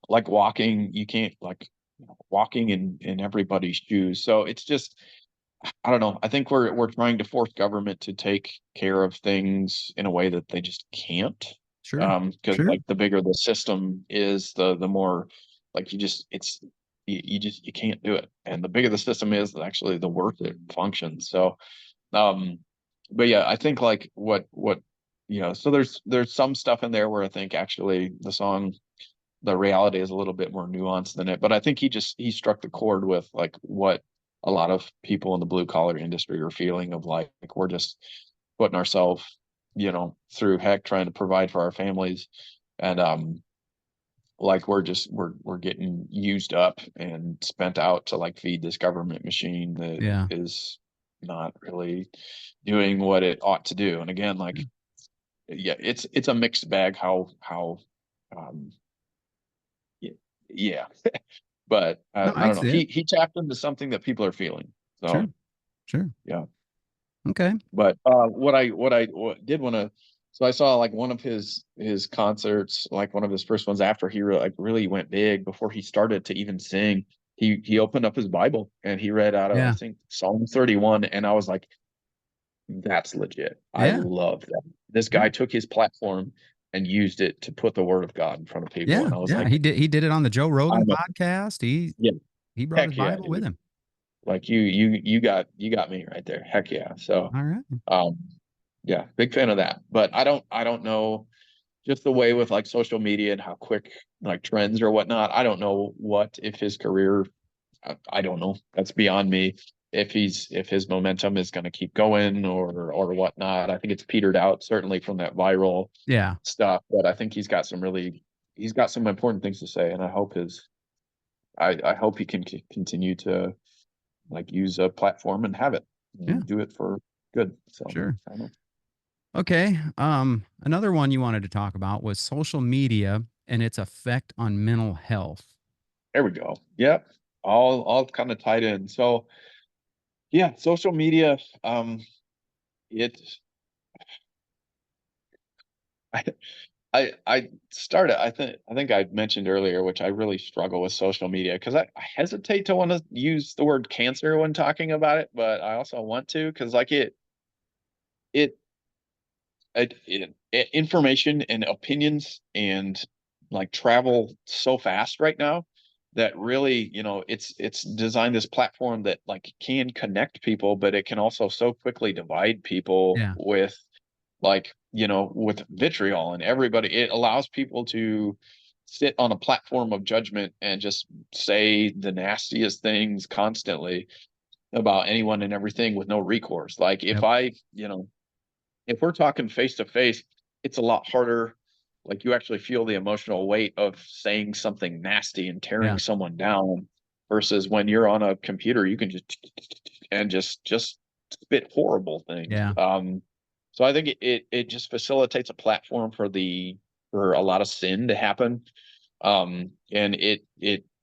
like walking, you can't like walking in everybody's shoes. So it's just I don't know. I think we're trying to force government to take care of things in a way that they just can't.
Sure.
Because
Sure.
like the bigger the system is, the more like you can't do it. And the bigger the system is, actually the worse it functions. So um but yeah, I think like what so there's some stuff in there where I think actually the reality is a little bit more nuanced than it. But I think he struck the chord with like what a lot of people in the blue collar industry are feeling of like we're just putting ourselves, through heck trying to provide for our families. And like we're getting used up and spent out to like feed this government machine that
Yeah.
is not really doing what it ought to do. And again, like yeah, it's a mixed bag how um yeah. But
No,
I
I
don't know.
see it.
He tapped into something that people are feeling.
Sure.
So
Sure.
yeah.
Okay.
But what did want to, so I saw like one of his concerts, like one of his first ones after he really went big, before he started to even sing. He opened up his Bible and he read out of I
Yeah.
think Psalm 31, and I was like, that's legit. I
Yeah.
love that. This
Yeah.
guy took his platform and used it to put the word of God in front of people.
Yeah,
And I was
yeah.
like,
He did it on the Joe Rogan
I'm a,
podcast.
yeah,
He brought his
heck yeah,
Bible with
dude.
him.
Like you got me right there. Heck yeah. So,
All right.
um, yeah, big fan of that. But I don't know, just the way with like social media and how quick like trends or whatnot. I don't know if his career, I don't know. That's beyond me. If his momentum is going to keep going or whatnot. I think it's petered out certainly from that viral
Yeah.
stuff, but I think he's got some important things to say, and I hope he can continue to like use a platform and have it
Yeah.
and do it for good. So
Sure.
I don't know.
Okay. Another one you wanted to talk about was social media and its effect on mental health.
There we go. Yep. All kind of tied in. So yeah, social media, it's I I started, I think I mentioned earlier, which I really struggle with social media because I hesitate to want to use the word cancer when talking about it, but I also want to because like it information and opinions and like travel so fast right now that really, it's designed this platform that like can connect people, but it can also so quickly divide people
Yeah.
with like, with vitriol, and everybody, it allows people to sit on a platform of judgment and just say the nastiest things constantly about anyone and everything with no recourse. Like
Yep.
if we're talking face to face, it's a lot harder. Like you actually feel the emotional weight of saying something nasty and tearing
Yeah.
someone down versus when you're on a computer, you can just spit horrible things.
Yeah.
So I think it just facilitates a platform for a lot of sin to happen. And it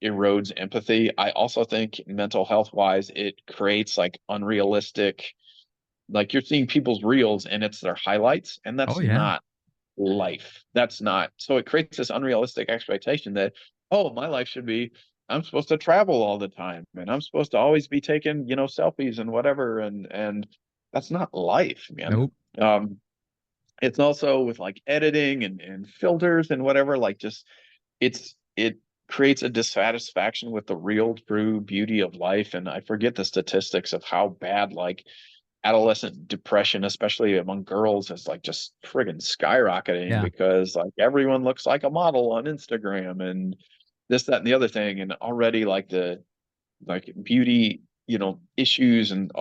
erodes empathy. I also think mental health wise, it creates like unrealistic, like you're seeing people's reels and it's their highlights, and
Oh
that's
yeah.
not life. That's not. So it creates this unrealistic expectation that, oh, my life should be, I'm supposed to travel all the time and I'm supposed to always be taking, selfies and whatever. And that's not life, man.
Nope.
Um, it's also with like editing and filters and whatever, like just it creates a dissatisfaction with the real true beauty of life. And I forget the statistics of how bad like adolescent depression, especially among girls, is like just friggin' skyrocketing
Yeah.
because like everyone looks like a model on Instagram and this, that, and the other thing. And already like the like beauty, issues and,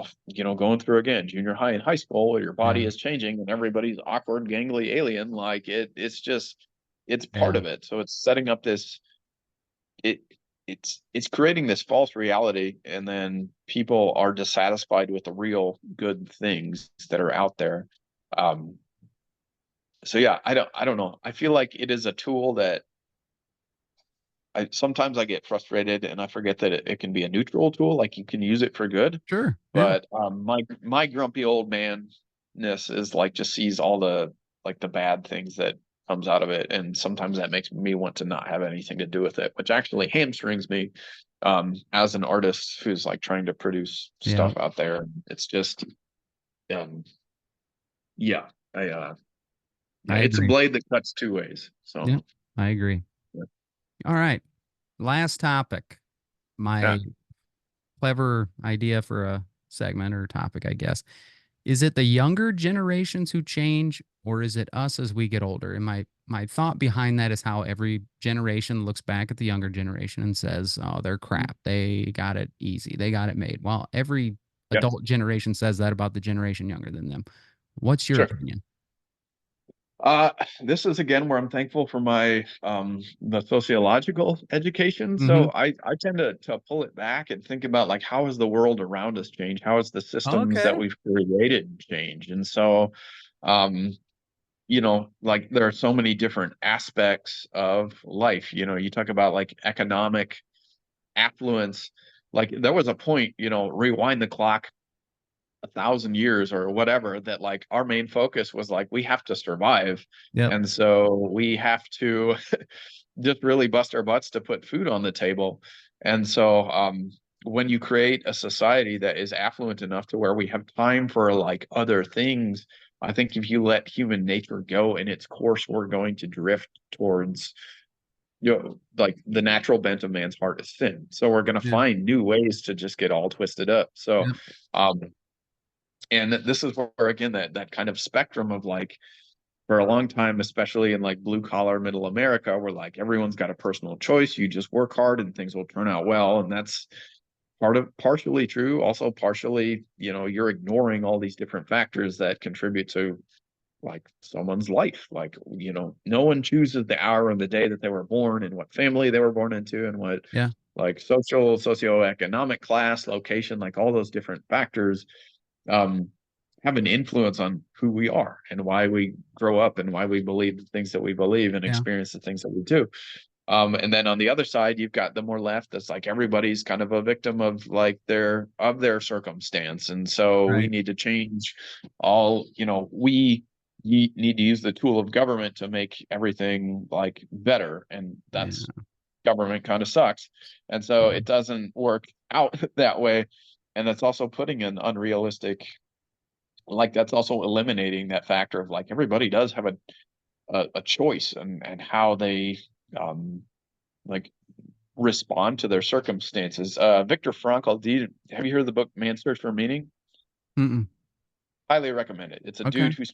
going through again, junior high and high school, your body
Yeah.
is changing and everybody's awkward, gangly alien. Like it's part
Yeah.
of it. So it's setting up this, it it's creating this false reality, and then people are dissatisfied with the real good things that are out there. um so yeah, I don't know, I feel like it is a tool that I sometimes I get frustrated and I forget that it can be a neutral tool, like you can use it for good.
Sure. Yeah.
But my grumpy old manness is like just sees all the like the bad things that comes out of it, and sometimes that makes me want to not have anything to do with it, which actually hamstrings me as an artist who's like trying to produce
Yeah.
stuff out there. It's just um yeah, yeah,
I
it's a
agree.
blade that cuts two ways. So
Yeah. I agree.
yeah.
All right. Last topic.
Yeah.
My clever idea for a segment or topic, I guess. Is it the younger generations who change, or is it us as we get older? And my thought behind that is how every generation looks back at the younger generation and says, "Oh, they're crap. They got it easy. They got it made." Well, every
Yeah,
adult generation says that about the generation younger than them. What's your
sure.
opinion?
Uh, this is again where I'm thankful for my the sociological education.
Mm-hmm.
So I tend to pull it back and think about like how has the world around us changed? How has the systems that
Okay.
we've created changed? And so um, like there are so many different aspects of life. You talk about like economic affluence. Like there was a point, rewind the clock 1,000 years or whatever, that like our main focus was like we have to survive,
Yep.
and so we have to just really bust our butts to put food on the table. And so when you create a society that is affluent enough to where we have time for like other things, I think if you let human nature go in its course, we're going to drift towards, like the natural bent of man's heart is sin. So we're going to
Yeah.
find new ways to just get all twisted up. So,
Yep.
and this is where again that kind of spectrum of like, for a long time, especially in like blue collar middle America, where like everyone's got a personal choice. You just work hard and things will turn out well. And that's partially true. Also partially, you're ignoring all these different factors that contribute to like someone's life. Like, no one chooses the hour of the day that they were born and what family they were born into and what
Yeah.
like socioeconomic class, location, like all those different factors um have an influence on who we are and why we grow up and why we believe the things that we believe and
Yeah.
experience the things that we do. And then on the other side, you've got the more left that's like everybody's kind of a victim of like their circumstance. And so we
Right.
need to change all, we need to use the tool of government to make everything like better. And that's
Yeah.
government kind of sucks. And so it doesn't work out that way. And that's also putting an unrealistic, like that's also eliminating that factor of like everybody does have a choice and how they like respond to their circumstances. Viktor Frankl, have you heard the book Man's Search for Meaning?
Mm-mm.
Highly recommend it. It's a
Okay.
dude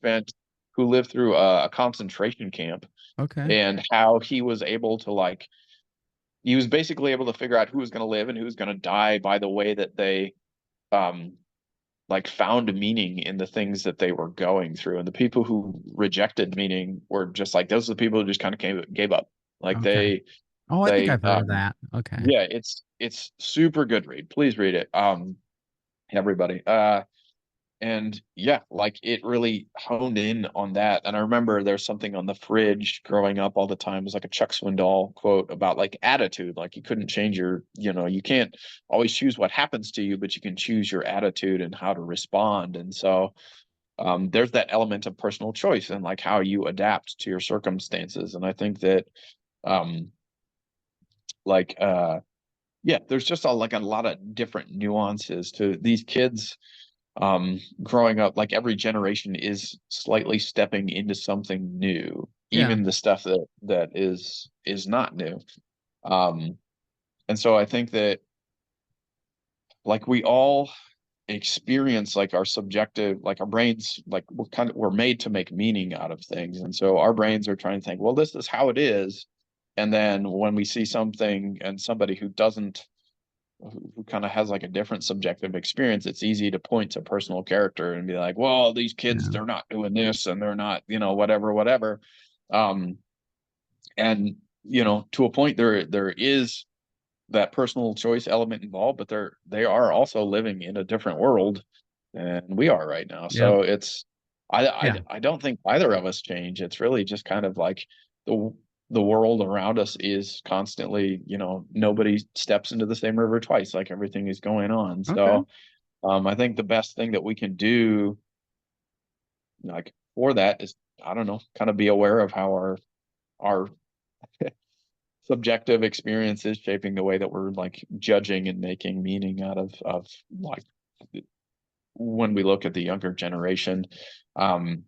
who lived through a concentration camp,
Okay.
and how he was able to he was basically able to figure out who was going to live and who was going to die by the way that they um like found meaning in the things that they were going through. And the people who rejected meaning were just like, those are the people who just kind of gave up. Like
Okay. Oh, I think
they
I've heard of that. Okay.
yeah, it's super good read. Please read it. Everybody. And yeah, like it really honed in on that. And I remember there's something on the fridge growing up all the time. It was like a Chuck Swindoll quote about like attitude. Like you couldn't change you can't always choose what happens to you, but you can choose your attitude and how to respond. And so there's that element of personal choice and like how you adapt to your circumstances. And I think that um like yeah, there's just like a lot of different nuances to these kids growing up. Like every generation is slightly stepping into something new,
Yeah.
even the stuff that is not new. um and so I think that like we all experience like our subjective, like our brains, like we're made to make meaning out of things, and so our brains are trying to think, well, this is how it is. And then when we see something and somebody who doesn't, who kind of has like a different subjective experience, it's easy to point to personal character and be like, well, these kids,
Yeah.
they're not doing this and they're not, whatever. Um, and to a point, there is that personal choice element involved, but they are also living in a different world than we are right now.
Yeah.
So it's
Yeah.
I don't think either of us change. It's really just kind of like the the world around us is constantly, nobody steps into the same river twice, like everything is going on.
Okay.
So I think the best thing that we can do like for that is, I don't know, kind of be aware of how our subjective experiences shaping the way that we're like judging and making meaning out of like when we look at the younger generation. um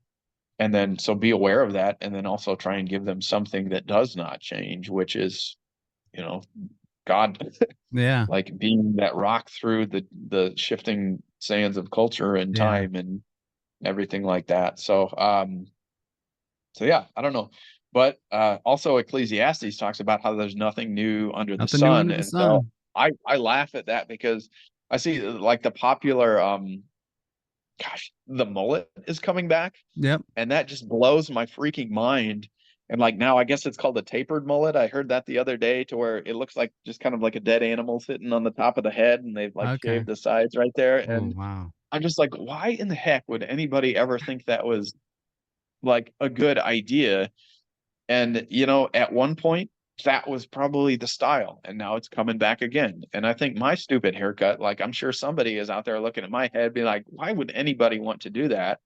and then so be aware of that, and then also try and give them something that does not change, which is, God.
Yeah.
Like being that rock through the shifting sands of culture and
Yeah.
time and everything like that. So yeah, I don't know. But also Ecclesiastes talks about how there's nothing new under the
Nothing new
sun.
under the
And so
sun.
I laugh at that because I see like the popular the mullet is coming back,
Yep.
and that just blows my freaking mind. And like now I guess it's called a tapered mullet. I heard that the other day, to where it looks like just kind of like a dead animal sitting on the top of the head, and they've like
Okay.
shaved the sides right there.
Oh,
And
wow.
I'm just like, why in the heck would anybody ever think that was like a good idea? And at one point that was probably the style, and now it's coming back again. And I think my stupid haircut, like I'm sure somebody is out there looking at my head being like, why would anybody want to do that?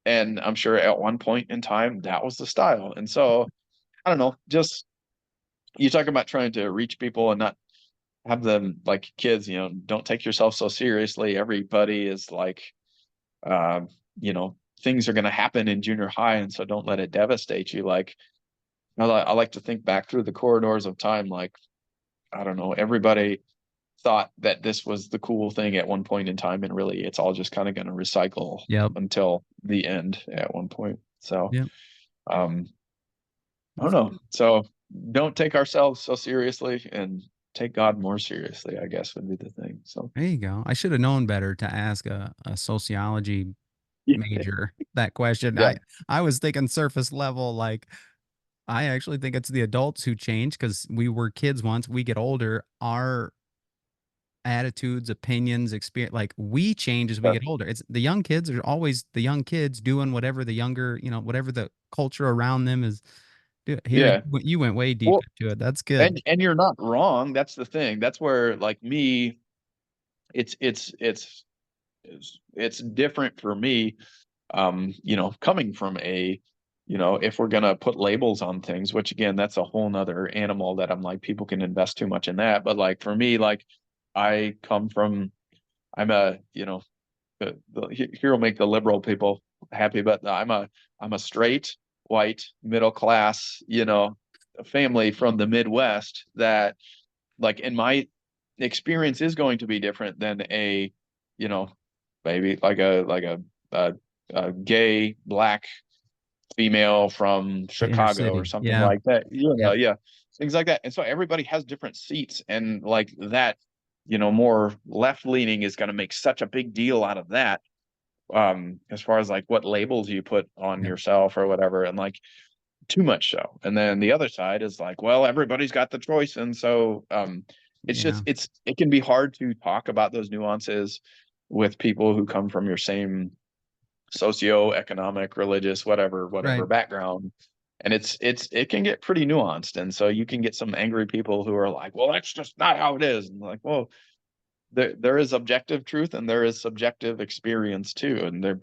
And I'm sure at one point in time that was the style. And so I don't know, just you talk about trying to reach people and not have them like kids, don't take yourself so seriously. Everybody is like, um, things are going to happen in junior high, and so don't let it devastate you. Like I like to think back through the corridors of time. Like, I don't know, everybody thought that this was the cool thing at one point in time, and really it's all just kind of going to recycle
Yep.
until the end at one point. So
Yep.
I don't know. So don't take ourselves so seriously, and take God more seriously, I guess, would be the thing. So
There you go. I should have known better to ask a sociology
yeah,
major that question.
yeah,
I was thinking surface level, like I actually think it's the adults who change because we were kids once. We get older, our attitudes, opinions, experience, like we change as we
yeah,
get older. It's the young kids are always the young kids doing whatever the younger, whatever the culture around them is. Here
yeah.
you went way deep
Well,
into it. That's good.
and you're not wrong. That's the thing. That's where, like me, it's it's different for me. Coming from a, if we're gonna put labels on things, which again, that's a whole nother animal that I'm like, people can invest too much in that. But like for me, like I come from, I'm a, here will make the liberal people happy, but I'm a straight white middle class, family from the Midwest that, like, in my experience is going to be different than a, you know, maybe like a gay black female from
The inner
Chicago or
city.
something
Yeah.
like that.
Yep.
Yeah, things like that. And so everybody has different seats, and like that, more left leaning is going to make such a big deal out of that. As far as like what labels you put on
Yep.
yourself or whatever, and like too much so. And then the other side is like, well, everybody's got the choice. And so it's
Yeah.
just it can be hard to talk about those nuances with people who come from your same socio-economic, religious, whatever
Right.
background. And it can get pretty nuanced. And so you can get some angry people who are like, well, that's just not how it is. And like, well, there is objective truth and there is subjective experience too. And they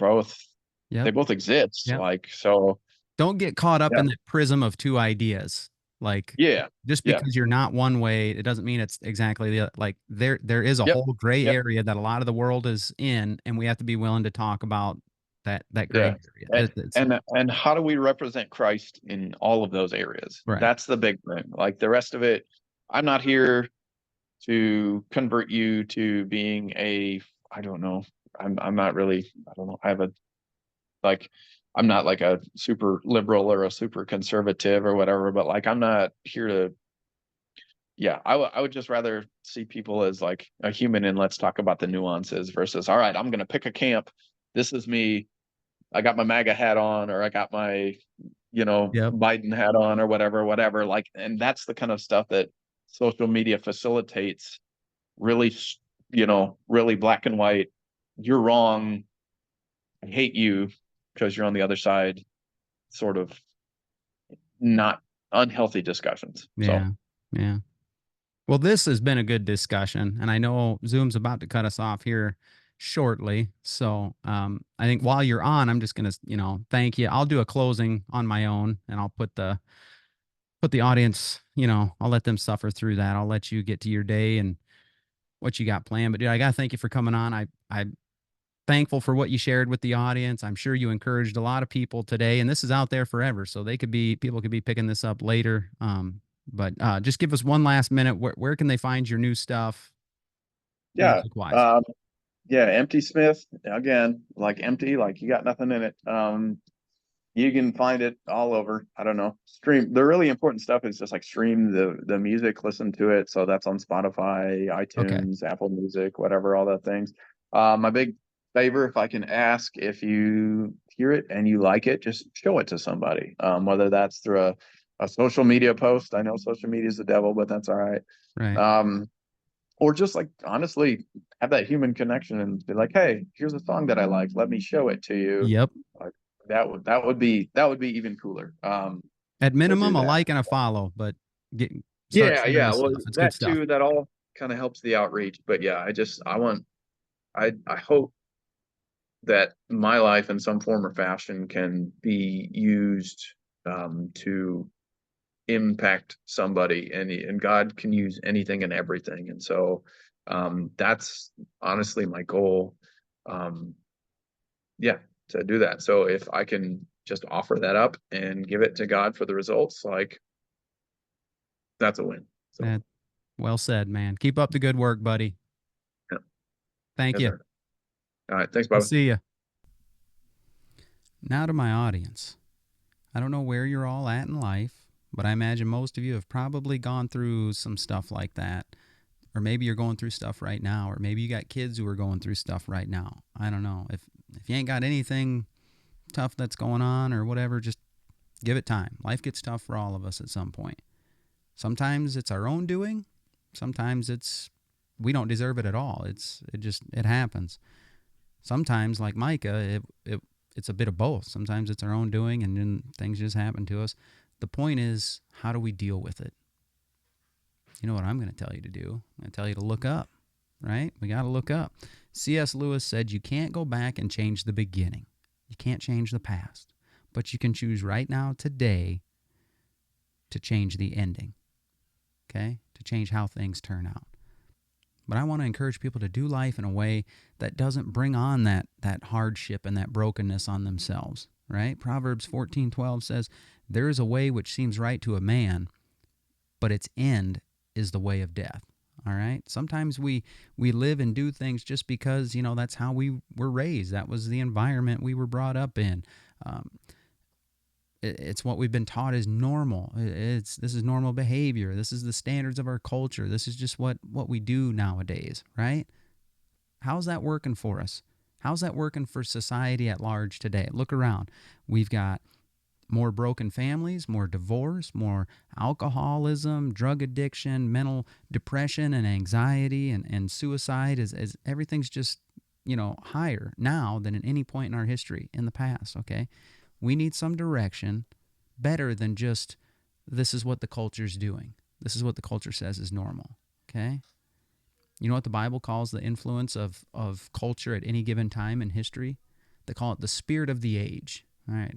Yep.
both exist.
Yep.
Like, so
Don't get caught up
yeah,
in the prism of two ideas. Like
yeah,
just
yeah,
because you're not one way, it doesn't mean it's exactly like there is a
yep,
whole gray
yep,
area that a lot of the world is in, and we have to be willing to talk about that
yeah.
gray area. It's
And how do we represent Christ in all of those areas?
right.
That's the big thing. Like the rest of it, I'm not here to convert you to being I don't know. I'm not really, I don't know. Like, I'm not like a super liberal or a super conservative or whatever, but like, I'm not here to, yeah, I would just rather see people as like a human, and let's talk about the nuances versus, all right, I'm going to pick a camp. This is me. I got my MAGA hat on, or I got my,
Yep.
Biden hat on, or whatever. Like, and that's the kind of stuff that social media facilitates. Really, really black and white. You're wrong. I hate you because you're on the other side. Sort of not unhealthy discussions. So
Yeah. Yeah. Well, this has been a good discussion, and I know Zoom's about to cut us off here shortly. So I think while you're on, I'm just gonna, thank you. I'll do a closing on my own, and I'll put the audience, I'll let them suffer through that. I'll let you get to your day and what you got planned. But dude, I gotta thank you for coming on. I'm thankful for what you shared with the audience. I'm sure you encouraged a lot of people today, and this is out there forever, so people could be picking this up later. But just give us one last minute. Where can they find your new stuff,
yeah,
music wise?
yeah. Empty Smith again, like empty, like you got nothing in it. You can find it all over. I don't know. Stream the really important stuff is just like stream the music, listen to it. So that's on Spotify,
Okay.
iTunes, Apple Music, whatever, all that things. My big favor, if I can ask, if you hear it and you like it, just show it to somebody. Whether that's through a social media post. I know social media is the devil, but that's all right.
Right.
Or just like honestly have that human connection and be like, hey, here's a song that I like. Let me show it to you.
Yep.
Like that would be even cooler.
At
To do
minimum, a
that.
like and a follow, but start
Yeah,
sharing
yeah.
the
Well,
stuff. It's good
that
stuff.
too, that all kind of helps the outreach. But yeah, I hope that my life in some form or fashion can be used to impact somebody, and God can use anything and everything. And so that's honestly my goal. Yeah. to do that. So if I can just offer that up and give it to God for the results, like that's a win. So
That, well said, man. Keep up the good work, buddy.
yeah.
Thank
Yes,
you.
sir. All right. Thanks,
We'll
Bubba.
see you. Now to my audience. I don't know where you're all at in life, but I imagine most of you have probably gone through some stuff like that. Or maybe you're going through stuff right now, or maybe you got kids who are going through stuff right now. I don't know. If you ain't got anything tough that's going on or whatever, just give it time. Life gets tough for all of us at some point. Sometimes it's our own doing. Sometimes it's we don't deserve it at all. It happens. Sometimes, like Micah, it's a bit of both. Sometimes it's our own doing, and then things just happen to us. The point is, how do we deal with it? You know what I'm going to tell you to do? I'm going to tell you to look up, right? We got to look up. C.S. Lewis said you can't go back and change the beginning. You can't change the past. But you can choose right now, today, to change the ending, okay? To change how things turn out. But I want to encourage people to do life in a way that doesn't bring on that hardship and that brokenness on themselves, right? Proverbs 14:12 says, there is a way which seems right to a man, but its end is the way of death. All right. Sometimes we live and do things just because, that's how we were raised. That was the environment we were brought up in. It's what we've been taught is normal. This is normal behavior. This is the standards of our culture. This is just what we do nowadays, right? How's that working for us? How's that working for society at large today? Look around. We've got more broken families, more divorce, more alcoholism, drug addiction, mental depression and anxiety and suicide as everything's just, higher now than at any point in our history in the past, okay? We need some direction better than just this is what the culture's doing. This is what the culture says is normal, okay? You know what the Bible calls the influence of culture at any given time in history? They call it the spirit of the age, all right?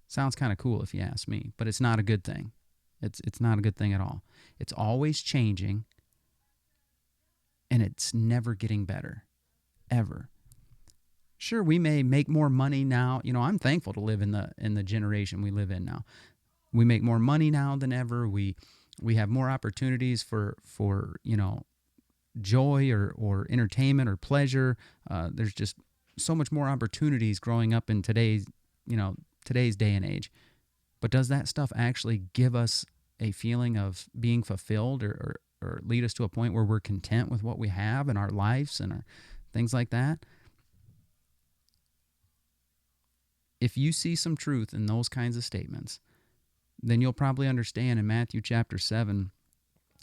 Sounds kind of cool if you ask me, but it's not a good thing. It's not a good thing at all. It's always changing, and it's never getting better, ever. Sure, we may make more money now. I'm thankful to live in the generation we live in now. We make more money now than ever. We have more opportunities for joy or entertainment or pleasure. There's just so much more opportunities growing up in today's day and age. But does that stuff actually give us a feeling of being fulfilled or lead us to a point where we're content with what we have in our lives and our things like that? If you see some truth in those kinds of statements, then you'll probably understand in Matthew chapter 7,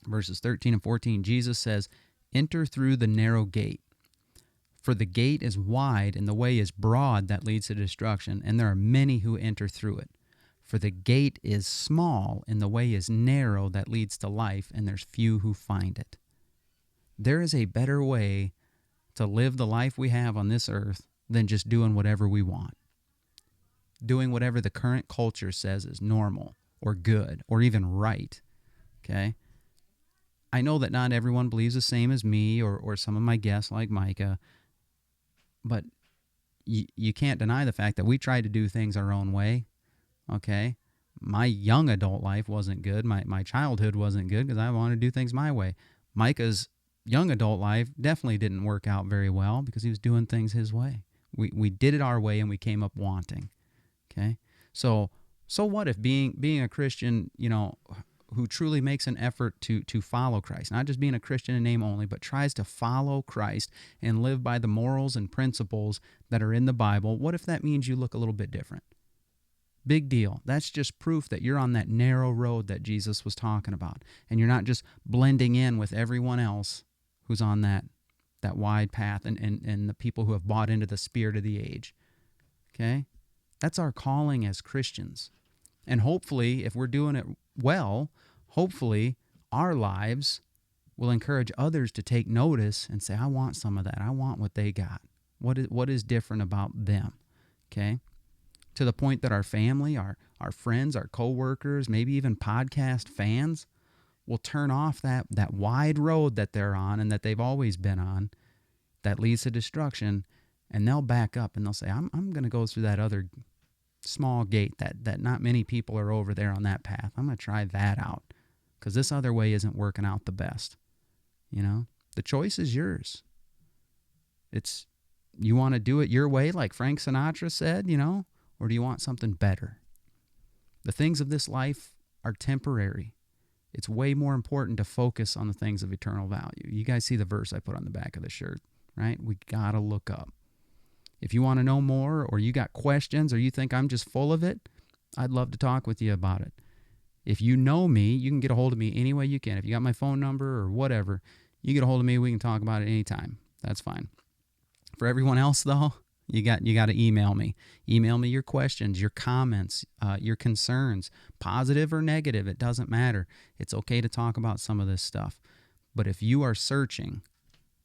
verses 13 and 14, Jesus says, enter through the narrow gate. For the gate is wide and the way is broad that leads to destruction, and there are many who enter through it. For the gate is small and the way is narrow that leads to life, and there's few who find it. There is a better way to live the life we have on this earth than just doing whatever we want. Doing whatever the current culture says is normal or good or even right, okay? I know that not everyone believes the same as me or some of my guests like Micah, but you can't deny the fact that we try to do things our own way, okay? My young adult life wasn't good. My childhood wasn't good because I wanted to do things my way. Micah's young adult life definitely didn't work out very well because he was doing things his way. We did it our way and we came up wanting, okay? So what if being a Christian, who truly makes an effort to follow Christ, not just being a Christian in name only, but tries to follow Christ and live by the morals and principles that are in the Bible, what if that means you look a little bit different? Big deal. That's just proof that you're on that narrow road that Jesus was talking about, and you're not just blending in with everyone else who's on that wide path and the people who have bought into the spirit of the age, okay? That's our calling as Christians. And hopefully, if we're doing it well, hopefully our lives will encourage others to take notice and say, I want some of that. I want what they got. What is different about them? Okay? To the point that our family, our friends, our coworkers, maybe even podcast fans will turn off that wide road that they're on and that they've always been on that leads to destruction and they'll back up and they'll say, I'm going to go through that other small gate that not many people are over there on that path. I'm going to try that out because this other way isn't working out the best. You know, the choice is yours. It's, you want to do it your way, like Frank Sinatra said, you know, or do you want something better? The things of this life are temporary. It's way more important to focus on the things of eternal value. You guys see the verse I put on the back of the shirt, right? We got to look up. If you want to know more, or you got questions, or you think I'm just full of it, I'd love to talk with you about it. If you know me, you can get a hold of me any way you can. If you got my phone number or whatever, you get a hold of me. We can talk about it anytime. That's fine. For everyone else, though, you got to email me. Email me your questions, your comments, your concerns, positive or negative. It doesn't matter. It's okay to talk about some of this stuff. But if you are searching,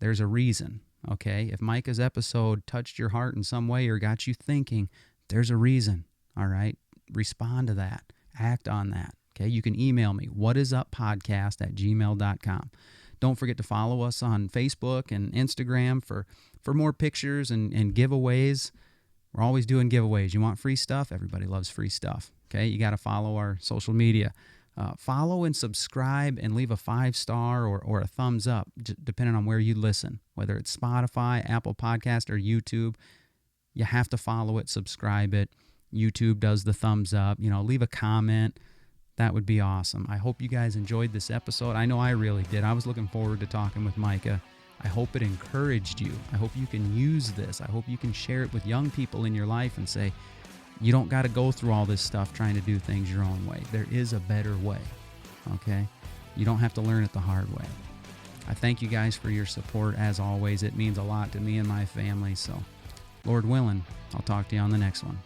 there's a reason. Okay, if Micah's episode touched your heart in some way or got you thinking, there's a reason. All right, respond to that. Act on that. Okay, you can email me, whatisuppodcast@gmail.com. Don't forget to follow us on Facebook and Instagram for more pictures and giveaways. We're always doing giveaways. You want free stuff? Everybody loves free stuff. Okay, you got to follow our social media. Follow and subscribe and leave a 5-star or a thumbs up, depending on where you listen, whether it's Spotify, Apple Podcast, or YouTube. You have to follow it, subscribe it. YouTube does the thumbs up. You know, leave a comment. That would be awesome. I hope you guys enjoyed this episode. I know I really did. I was looking forward to talking with Micah. I hope it encouraged you. I hope you can use this. I hope you can share it with young people in your life and say, you don't got to go through all this stuff trying to do things your own way. There is a better way, okay? You don't have to learn it the hard way. I thank you guys for your support. As always, it means a lot to me and my family. So, Lord willing, I'll talk to you on the next one.